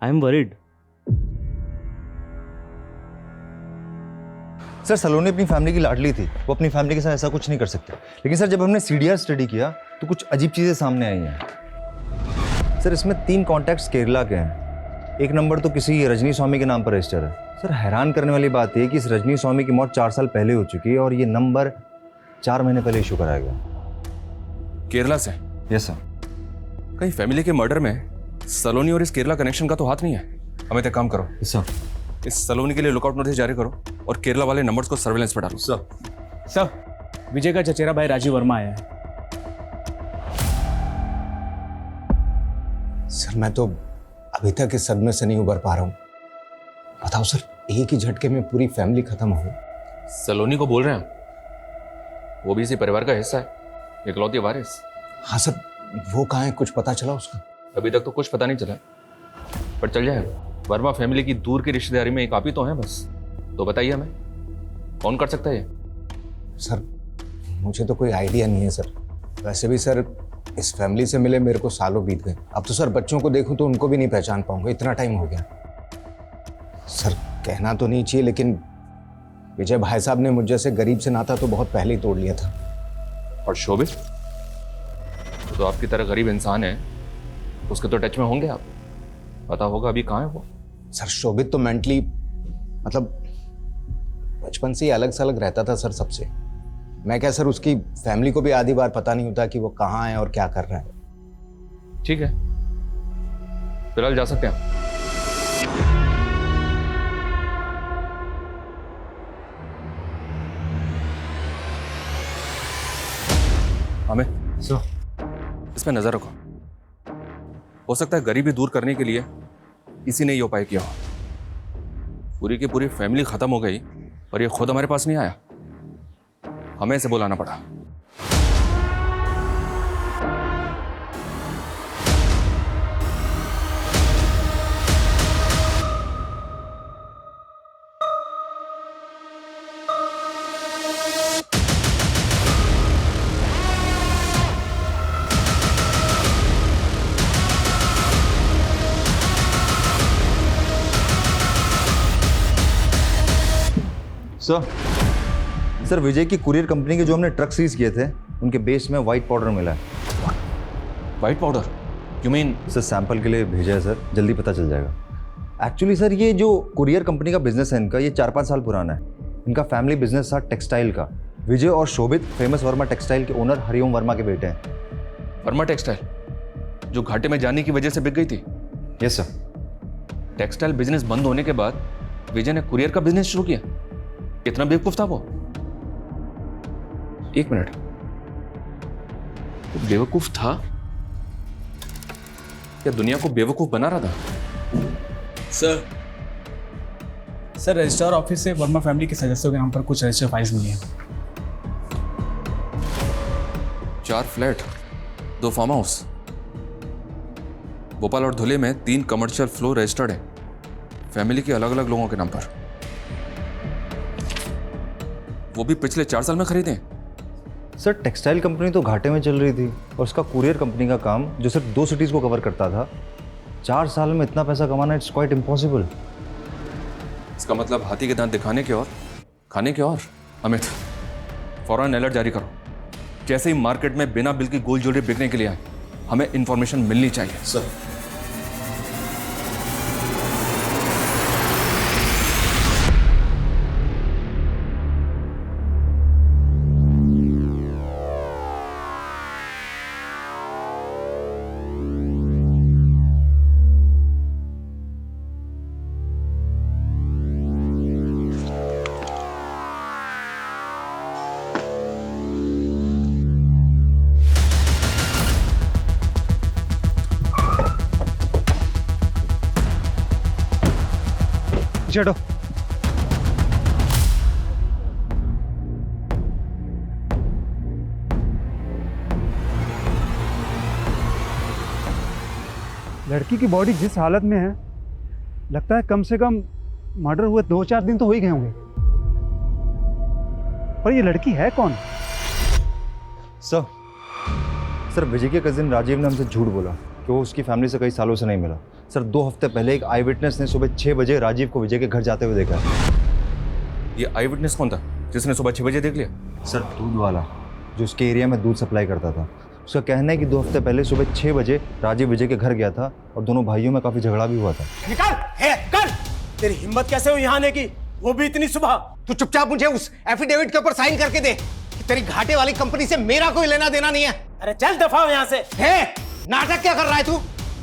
आई एम वरीड। सर सलोनी अपनी फैमिली की लाडली थी, वो अपनी फैमिली के साथ ऐसा कुछ नहीं कर सकते। लेकिन सर जब हमने सीडीआर स्टडी किया तो कुछ अजीब चीज़ें सामने आई हैं। सर इसमें 3 कॉन्टैक्ट्स केरला के हैं, एक नंबर तो किसी रजनी स्वामी के नाम पर रजिस्टर है। सर हैरान करने वाली बात यह कि इस रजनी स्वामी की मौत 4 साल पहले हो चुकी है और ये नंबर 4 महीने पहले इशू कराया गया। केरला से? Yes sir. कहीं फैमिली के मर्डर में सलोनी और इस केरला कनेक्शन का तो हाथ नहीं है? अमित एक काम करो सर, इस सलोनी के लिए लुकआउट नोटिस जारी करो और केरला वाले नंबर्स को सर्वेलेंस पे डालो। सर, विजय का चचेरा भाई राजीव वर्मा आया है। सर मैं तो अभी तक इस सदमे से नहीं उबर पा रहा हूँ। बताओ सर, एक ही झटके में पूरी फैमिली खत्म हो गई। सलोनी को बोल रहे हैं, वो भी इसी परिवार का हिस्सा है, इकलौती वारिस। हाँ सर, वो कहाँ है, कुछ पता चला उसका? अभी तक तो कुछ पता नहीं चला, पर चल जाएगा। वर्मा फैमिली की दूर की रिश्तेदारी में एक आप ही तो हैं बस। तो बताइए हमें कौन कर सकता है ये? सर मुझे तो कोई आइडिया नहीं है सर। वैसे भी सर इस फैमिली से मिले मेरे को सालों बीत गए। अब तो सर बच्चों को देखूं तो उनको भी नहीं पहचान पाऊंगा, इतना टाइम हो गया। सर कहना तो नहीं चाहिए लेकिन विजय भाई साहब ने मुझ जैसे गरीब से नाता तो बहुत पहले ही तोड़ लिया था। और शोभित तो आपकी तरह गरीब इंसान है, उसके तो टच में होंगे आप, पता होगा अभी कहाँ है वो। सर शोभित तो मेंटली मतलब बचपन से ही अलग सलग रहता था सर सबसे। मैं क्या सर, उसकी फैमिली को भी आधी बार पता नहीं होता कि वो कहाँ है और क्या कर रहा है। ठीक है, फिलहाल जा सकते हैं। हमें इसमें नजर रखो, हो सकता है गरीबी दूर करने के लिए इसी ने ये उपाय किया हो। पूरी की पूरी फैमिली खत्म हो गई और ये खुद हमारे पास नहीं आया, हमें इसे बुलाना पड़ा। सर विजय की कुरियर कंपनी के जो हमने ट्रक सीज किए थे उनके बेस में व्हाइट पाउडर मिला है। White powder? You mean? Sir sample के लिए भेजा है सर, जल्दी पता चल जाएगा। एक्चुअली सर ये जो कुरियर कंपनी का बिजनेस है इनका, ये 4-5 साल पुराना है। इनका फैमिली बिजनेस था टेक्सटाइल का। विजय और शोभित फेमस वर्मा टेक्सटाइल के ओनर हरिओम वर्मा के बेटे हैं। वर्मा टेक्सटाइल जो घाटे में जाने की वजह से बिक गई थी? Yes sir. टेक्सटाइल बिजनेस बंद होने के बाद विजय ने कुरियर का बिजनेस शुरू किया। कितना बेवकूफ था वो। एक मिनट, वो बेवकूफ था या दुनिया को बेवकूफ बना रहा था? सर रजिस्ट्रार ऑफिस से वर्मा फैमिली के सदस्यों के नाम पर कुछ रजिस्टर फाइल्स मिली हैं। 4 फ्लैट, 2 फार्म हाउस, भोपाल और धुले में 3 कमर्शियल फ्लोर रजिस्टर्ड है फैमिली के अलग अलग लोगों के नाम पर। वो भी पिछले 4 साल में खरीदे हैं। सर टेक्सटाइल कंपनी तो घाटे में चल रही थी और उसका कुरियर कंपनी का काम जो सिर्फ 2 सिटीज को कवर करता था, 4 साल में इतना पैसा कमाना इट्स क्वाइट इम्पॉसिबल। इसका मतलब हाथी के दांत दिखाने के और खाने के और। अमित फौरन अलर्ट जारी करो, जैसे ही मार्केट में बिना बिल की गोल्ड ज्वेलरी बिकने के लिए आए हमें इंफॉर्मेशन मिलनी चाहिए। सर चलो लड़की की बॉडी जिस हालत में है, लगता है कम से कम मर्डर हुए 2-4 दिन तो हो ही गए होंगे। पर ये लड़की है कौन? सर विजय के कजिन राजीव ने हमसे झूठ बोला कि वो उसकी फैमिली से कई सालों से नहीं मिला। सर 2 हफ्ते पहले एक आई विटनेस ने सुबह 6 बजे राजीव को विजय के घर जाते हुए देखा। ये आई विटनेस कौन था जिसने सुबह 6 बजे देख लिया? सर दूध वाला जो उसके एरिया में दूध सप्लाई करता था। उसका कहना है कि 2 हफ्ते पहले सुबह 6 बजे राजीव विजय के घर गया था और दोनों भाइयों में काफी झगड़ा भी हुआ था। निकल! तेरी हिम्मत कैसे हुई यहाँ आने की, वो भी इतनी सुबह? तू चुपचाप मुझे उस एफिडेविट के ऊपर साइन करके दे कि तेरी घाटे वाली कंपनी से मेरा कोई लेना देना नहीं है। अरे चल दफा हो यहाँ से। नाटक क्या कर रहा है तू?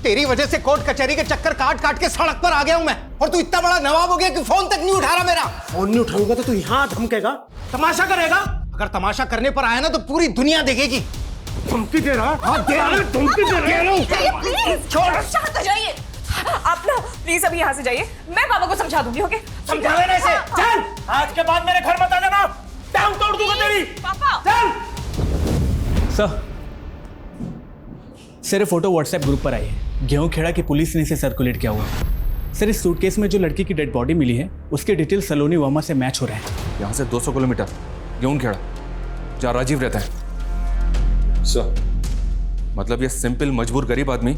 तेरी वजह से कोर्ट कचहरी के चक्कर काट काट के सड़क पर आ गया हूं मैं, और तू इतना बड़ा नवाब हो गया कि फोन तक नहीं उठा रहा मेरा। फोन नहीं उठाऊंगा तो तू यहाँ धमकेगा, तमाशा करेगा? अगर तमाशा करने पर आया ना तो पूरी दुनिया देखेगी। धमकी दे रहा? हाँ दे रहा, धमकी दे रहा हूं। छोड़, शांत हो जाइए। आप ना प्लीज अभी यहाँ से जाइए, मैं पापा को समझा दूंगी। ओके? समझा लेने से चल, आज के बाद मेरे घर मत आ जाना, टांग तोड़ दूंगा तेरी। पापा सर ये फोटो व्हाट्सएप ग्रुप पर आई है। गेहूं खेड़ा की पुलिस ने इसे सर्कुलेट किया हुआ है। सर इस सूटकेस में जो लड़की की डेड बॉडी मिली है उसके डिटेल सलोनी वर्मा से मैच हो रहे हैं। यहाँ से 200 किलोमीटर गेहूं खेड़ा जहाँ राजीव रहता है। सर मतलब ये सिंपल मजबूर गरीब आदमी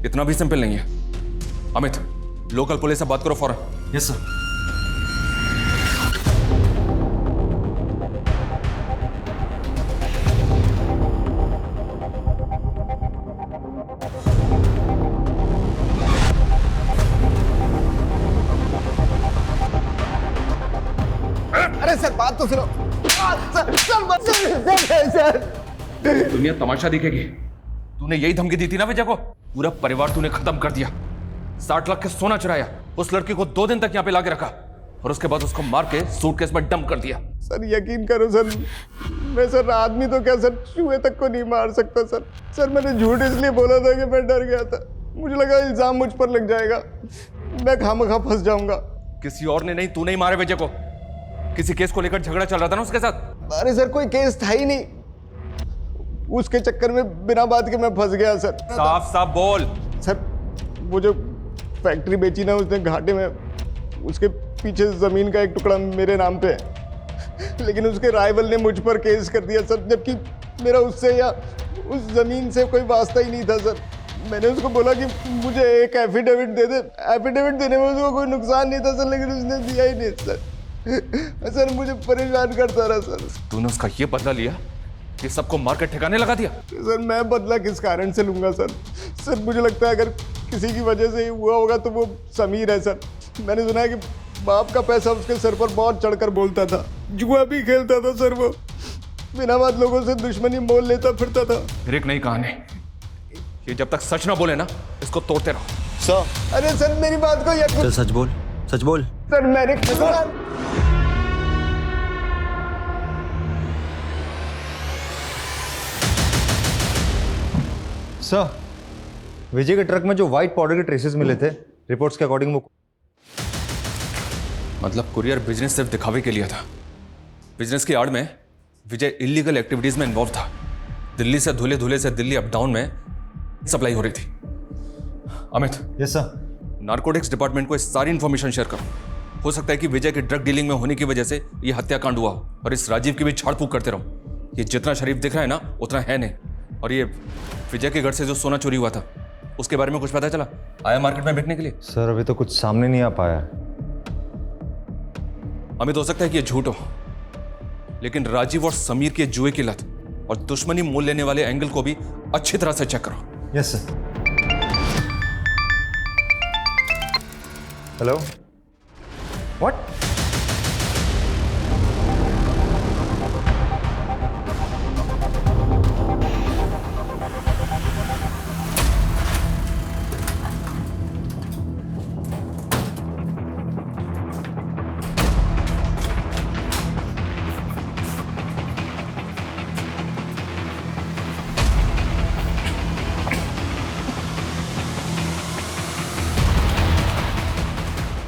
इतना भी सिंपल नहीं है। अमित लोकल पुलिस से बात करो फौरन। Yes sir. अरे सर बात तो सुनो। सर दुनिया तमाशा दिखेगी। तूने यही धमकी दी थी ना विजय को? पूरा परिवार तूने खत्म कर दिया, 60 लाख के सोना चुराया, उस लड़की को 2 दिन तक यहाँ पे लाके रखा और उसके बाद उसको मार के सूटकेस में डंप कर दिया। सर यकीन करो सर, मैं सर आदमी तो क्या सर चूहे तक को नहीं मार सकता सर। सर मैंने झूठ इसलिए बोला था कि मैं डर गया था, मुझे लगा इल्जाम मुझ पर लग जाएगा, मैं खामखा फंस जाऊंगा। किसी और ने नहीं, तूने ही मारे विजय को। किसी केस को लेकर झगड़ा चल रहा था ना उसके साथ? अरे सर कोई केस था ही नहीं, उसके चक्कर में बिना बात के मैं फंस गया सर। साफ साफ बोल। सर वो जो फैक्ट्री बेची ना उसने घाटे में, उसके पीछे जमीन का एक टुकड़ा मेरे नाम पे है, लेकिन उसके राइवल ने मुझ पर केस कर दिया सर, जबकि मेरा उससे या उस जमीन से कोई वास्ता ही नहीं था सर। मैंने उसको बोला कि मुझे एक एफिडेविट दे दे, एफिडेविट देने में उसको कोई नुकसान नहीं था सर, लेकिन उसने दिया ही नहीं सर। सर मुझे परेशान करता रहा सर। तूने उसका ये बदला लिया कि सबको मार के ठिकाने लगा दिया? सर मैं बदला किस कारण से लूंगा सर? सर मुझे लगता है अगर किसी की वजह से हुआ होगा तो वो समीर है सर। मैंने सुना है कि बाप का पैसा उसके सर पर बहुत चढ़कर बोलता था, जुआ भी खेलता था सर, वो बिना बात लोगों से दुश्मनी मोल लेता फिरता था। फिर एक नई कहानी, ये जब तक सच ना बोले ना इसको तोड़ते रहो। सर अरे सर मेरी बात को यकीन। सच बोल, सच बोल। सर मैंने सर विजय के ट्रक में जो व्हाइट पाउडर के ट्रेसेस मिले थे, रिपोर्ट्स के अकॉर्डिंग वो मतलब कुरियर बिजनेस सिर्फ दिखावे के लिए था। बिजनेस की आड़ में विजय इलीगल एक्टिविटीज में इन्वॉल्व था। दिल्ली से धुले धुले से दिल्ली अप डाउन में सप्लाई हो रही थी। Amit. Yes sir. Narcotics department को इस सारी इंफॉर्मेशन शेयर करो। हो सकता है कि विजय के ड्रग डीलिंग में होने की वजह से ये हत्याकांड हुआ हो, और इस राजीव की भी झाड़ फूक करते रहो। ये जितना शरीफ दिख रहा है ना उतना है नहीं। और ये विजय के घर से जो सोना चोरी हुआ था उसके बारे में कुछ पता चला? आया मार्केट में बिकने के लिए? सर अभी तो कुछ सामने नहीं आ पाया। अमित हो सकता है कि ये झूठ हो, लेकिन राजीव और समीर के जुए की लत और दुश्मनी मोल लेने वाले एंगल को भी अच्छी तरह से चेक करो। Yes sir. Hello, what?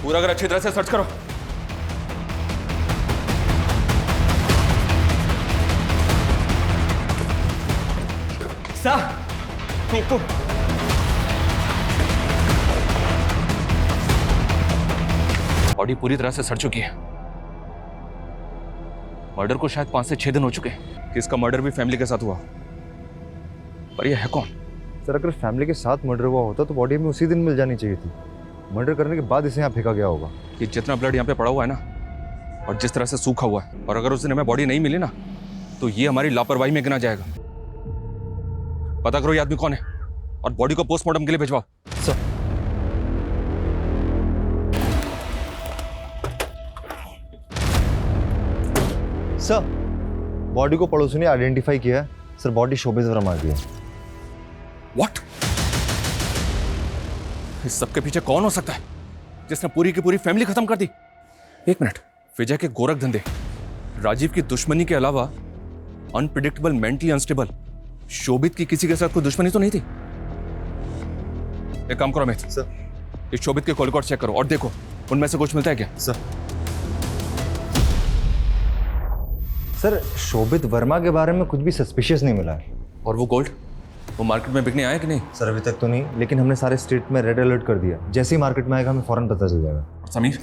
पूरा अगर अच्छी तरह से सर्च करो। सर बॉडी पूरी तरह से सड़ चुकी है। मर्डर को शायद 5 से 6 दिन हो चुके हैं कि इसका मर्डर भी फैमिली के साथ हुआ। पर यह है कौन? सर अगर फैमिली के साथ मर्डर हुआ होता तो बॉडी में उसी दिन मिल जानी चाहिए थी। मर्डर करने के बाद इसे यहाँ फेंका गया होगा। कि जितना ब्लड यहाँ पे पड़ा हुआ है ना, और जिस तरह से सूखा हुआ है, और अगर उस दिन हमें बॉडी नहीं मिली ना तो ये हमारी लापरवाही में गिना जाएगा। पता करो ये आदमी कौन है और बॉडी को पोस्टमार्टम के लिए भिजवाओ। सर सर बॉडी को पड़ोसी ने आइडेंटिफाई किया है। सर बॉडी शोभित वर्मा की है। व्हाट? इस सबके पीछे कौन हो सकता है जिसने पूरी की पूरी फैमिली खत्म कर दी? एक मिनट, विजय के गोरख धंधे, राजीव की दुश्मनी के अलावा अनप्रिडिक्टेबल, मेंटली अनस्टेबल शोभित की किसी के साथ कोई दुश्मनी तो नहीं थी? एक काम करो अमित, सर इस शोभित के कॉल रिकॉर्ड चेक करो और देखो उनमें से कुछ मिलता है क्या? सर शोभित वर्मा के बारे में कुछ भी सस्पिशियस नहीं मिला है। और वो गोल्ड, वो मार्केट में बिकने आया कि नहीं? सर अभी तक तो नहीं, लेकिन हमने सारे स्टेट में रेड अलर्ट कर दिया। जैसे ही मार्केट में आएगा हमें फौरन पता चल जाएगा। और समीर,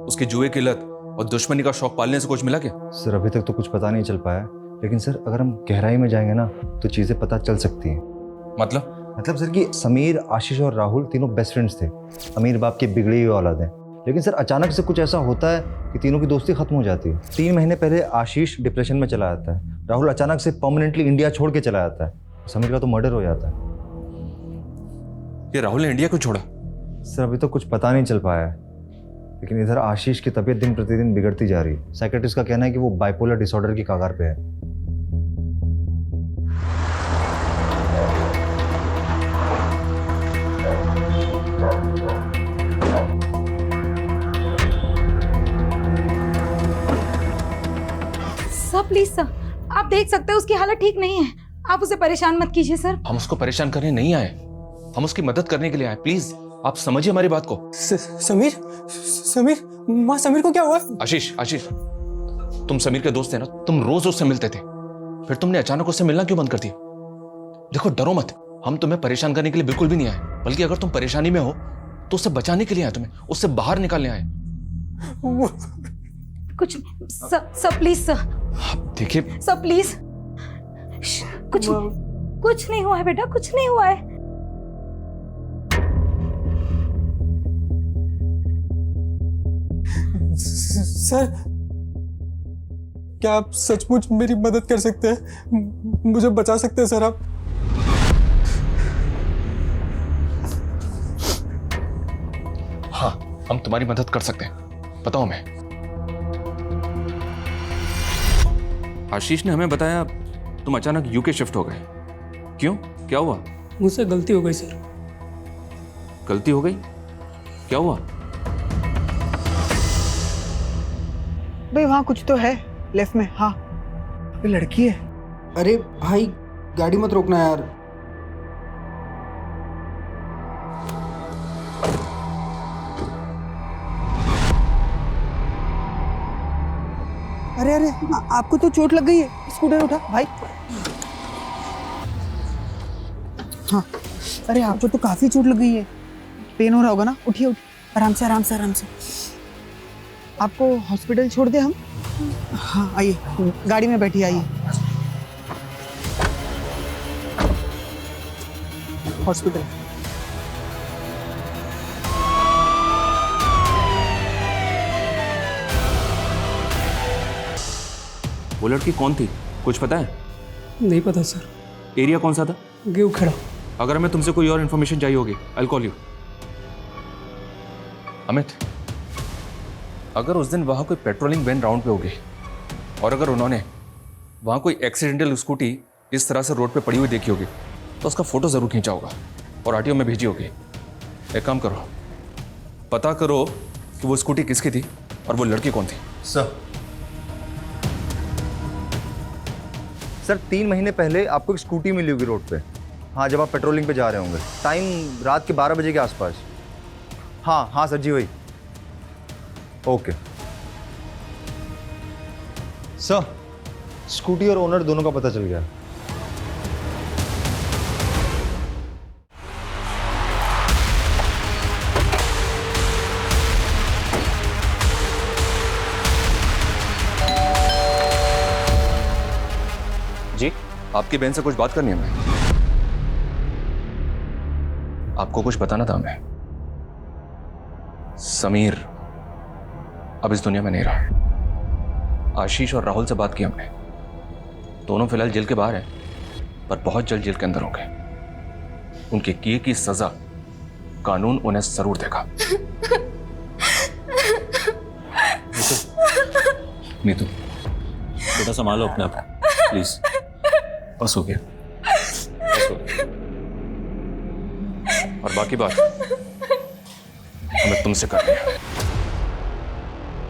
उसकी जुए की लत और दुश्मनी का शौक पालने से कुछ मिला क्या? सर अभी तक तो कुछ पता नहीं चल पाया, लेकिन सर अगर हम गहराई में जाएंगे ना तो चीजें पता चल सकती हैं। मतलब सर कि समीर, आशीष और राहुल तीनों बेस्ट फ्रेंड्स थे। अमीर बाप की बिगड़ी हुई औलाद है, लेकिन सर अचानक से कुछ ऐसा होता है कि तीनों की दोस्ती खत्म हो जाती है। 3 महीने पहले आशीष डिप्रेशन में चला जाता है, राहुल अचानक से परमानेंटली इंडिया छोड़ के चला जाता है, समीर का तो मर्डर हो जाता है। ये राहुल ने इंडिया क्यों छोड़ा? सर अभी तो कुछ पता नहीं चल पाया है, लेकिन इधर आशीष की तबीयत दिन प्रतिदिन बिगड़ती जा रही है। साइकेट्रिस्ट का कहना है कि वो बाइपोलर डिसऑर्डर की कगार पे है। सर प्लीज सर, आप देख सकते हैं उसकी हालत ठीक नहीं है। आप उसे परेशान मत कीजिए सर। हम उसको परेशान करने नहीं आए, हम उसकी मदद करने के लिए आए। प्लीज आप समझिए हमारी बात को। समीर, समीर, माँ समीर को क्या हुआ? आशीष, तुम समीर के दोस्त थे ना, तुम रोज उससे मिलते थे, फिर तुमने अचानक उससे मिलना क्यों बंद कर दिया? देखो डरो मत, हम तुम्हें परेशान करने के लिए बिल्कुल भी नहीं आए, बल्कि अगर तुम परेशानी में हो तो उसे बचाने के लिए आए, तुम्हें उससे बाहर निकालने आए। कुछ सर प्लीज सर। देखिए सर प्लीज, कुछ नहीं हुआ है बेटा, कुछ नहीं हुआ है। सर क्या आप सचमुच मेरी मदद कर सकते हैं? मुझे बचा सकते हैं सर आप? हाँ, हम तुम्हारी मदद कर सकते हैं, बताओ हमें। आशीष ने हमें बताया तुम अचानक यूके शिफ्ट हो गए। क्यों, क्या हुआ? मुझसे गलती हो गई सर। गलती हो गई? क्या हुआ? भाई वहाँ कुछ तो है लेफ्ट में। हाँ ये लड़की है। अरे भाई गाड़ी मत रोकना यार। अरे अरे आपको तो चोट लग गई है, स्कूटर उठा भाई। हाँ अरे आपको तो काफी चोट लग गई है, पेन हो रहा होगा ना। उठिए उठिए, आराम से आराम से आराम से। आपको हॉस्पिटल छोड़ दे हम? हाँ आइए, गाड़ी में बैठिए, आइए हॉस्पिटल। वो लड़की कौन थी, कुछ पता है? नहीं पता सर। एरिया कौन सा था? गेहूं खड़ा। अगर हमें तुमसे कोई और इन्फॉर्मेशन चाहिए होगी, I'll call you। अमित, अगर उस दिन वहां कोई पेट्रोलिंग वैन राउंड पे होगी और अगर उन्होंने वहां कोई एक्सीडेंटल स्कूटी इस तरह से रोड पे पड़ी हुई देखी होगी तो उसका फोटो जरूर खींचा होगा और आरटीओ में भेजी होगी। एक काम करो, पता करो कि वो स्कूटी किसकी थी और वो लड़की कौन थी। सर 3 महीने पहले आपको एक स्कूटी मिली होगी रोड पे। हाँ जब आप पेट्रोलिंग पे जा रहे होंगे, टाइम रात के 12 बजे के आसपास। हाँ हाँ सर जी वही। ओके सर, स्कूटी और ओनर दोनों का पता चल गया। आपकी बहन से कुछ बात करनी है हमें। आपको कुछ बताना था हमें। समीर अब इस दुनिया में नहीं रहा। आशीष और राहुल से बात की हमने। दोनों फिलहाल जेल के बाहर हैं, पर बहुत जल्द जेल के अंदर होंगे। उनके किए की सजा कानून उन्हें जरूर देगा। नीतू बेटा संभालो अपने आप प्लीज। बस हो गया, बस हो गया। और बाकी बात हमें तुमसे करनी है।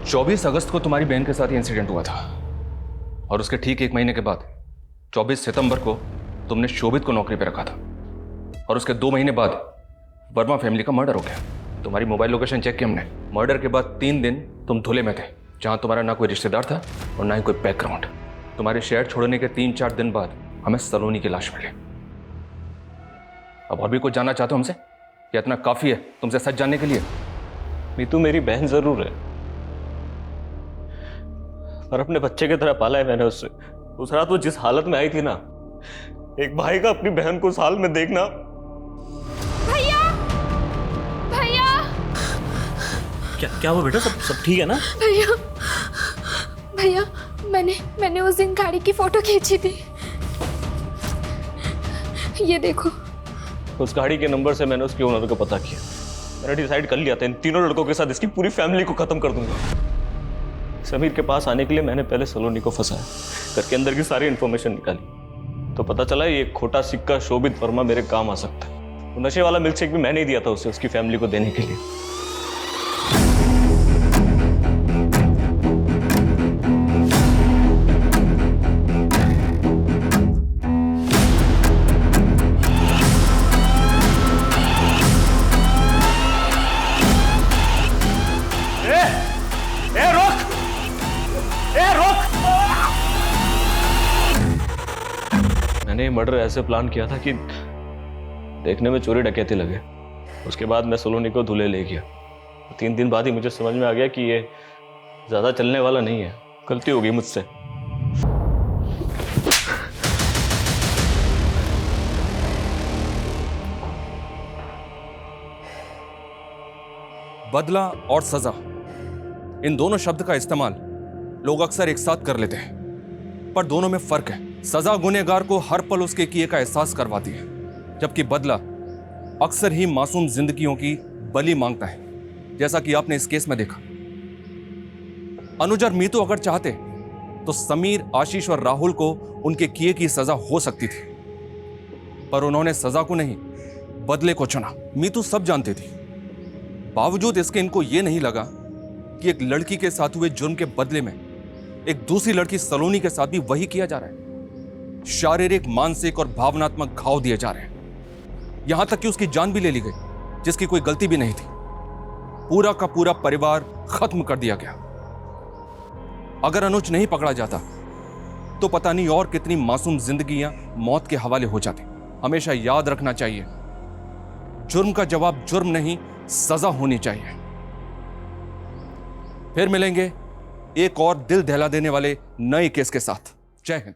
24 अगस्त को तुम्हारी बहन के साथ ये इंसिडेंट हुआ था और उसके ठीक 1 महीने के बाद 24 सितंबर को तुमने शोभित को नौकरी पे रखा था और उसके 2 महीने बाद वर्मा फैमिली का मर्डर हो गया। तुम्हारी मोबाइल लोकेशन चेक की हमने। मर्डर के बाद 3 दिन तुम धुले में थे, जहां तुम्हारा ना कोई रिश्तेदार था और ना ही कोई बैकग्राउंड। तुम्हारे शहर छोड़ने के 3-4 दिन बाद हमें सलोनी की लाश मिली। अब और भी कुछ जानना चाहते हो हमसे या इतना काफी है तुमसे सच जानने के लिए? नीतू मेरी बहन जरूर है, और अपने बच्चे की तरह पाला है मैंने उससे। उस रात वो जिस हालत में आई थी ना, एक भाई का अपनी बहन को उस हाल में देखना। भैया भैया क्या हुआ बेटा? सब ठीक है ना? भैया भैया मैंने उस दिन गाड़ी की फोटो खींची थी, ये देखो। उस गाड़ी के नंबर से मैंने उसके ओनर को पता किया। मैंने डिसाइड कर लिया था इन तीनों लड़कों के साथ इसकी पूरी फैमिली को खत्म कर दूंगा। समीर के पास आने के लिए मैंने पहले सलोनी को फंसाया, घर के अंदर की सारी इंफॉर्मेशन निकाली, तो पता चला ये खोटा सिक्का शोभित वर्मा मेरे काम आ सकता है। वो नशे वाला मिल्कशेक भी मैंने ही दिया था उसे उसकी फैमिली को देने के लिए। मैंने मर्डर ऐसे प्लान किया था कि देखने में चोरी डकैती लगे। उसके बाद मैं सलोनी को धुले ले गया। 3 दिन बाद ही मुझे समझ में आ गया कि ये ज्यादा चलने वाला नहीं है। गलती हो गई मुझसे। बदला और सजा, इन दोनों शब्द का इस्तेमाल लोग अक्सर एक साथ कर लेते हैं, पर दोनों में फर्क है। सजा गुनहगार को हर पल उसके किए का एहसास करवाती है, जबकि बदला अक्सर ही मासूम जिंदगियों की बलि मांगता है, जैसा कि आपने इस केस में देखा। अनुज और मीतू अगर चाहते तो समीर, आशीष और राहुल को उनके किए की सजा हो सकती थी, पर उन्होंने सजा को नहीं बदले को चुना। मीतू सब जानती थी, बावजूद इसके इनको यह नहीं लगा कि एक लड़की के साथ हुए जुर्म के बदले में एक दूसरी लड़की सलोनी के साथ भी वही किया जा रहा है। शारीरिक, मानसिक और भावनात्मक घाव दिए जा रहे हैं, यहां तक कि उसकी जान भी ले ली गई, जिसकी कोई गलती भी नहीं थी। पूरा का पूरा परिवार खत्म कर दिया गया। अगर अनुज नहीं पकड़ा जाता तो पता नहीं और कितनी मासूम जिंदगियां मौत के हवाले हो जाती। हमेशा याद रखना चाहिए, जुर्म का जवाब जुर्म नहीं, सजा होनी चाहिए। फिर मिलेंगे एक और दिल दहला देने वाले नए केस के साथ। जय हिंद।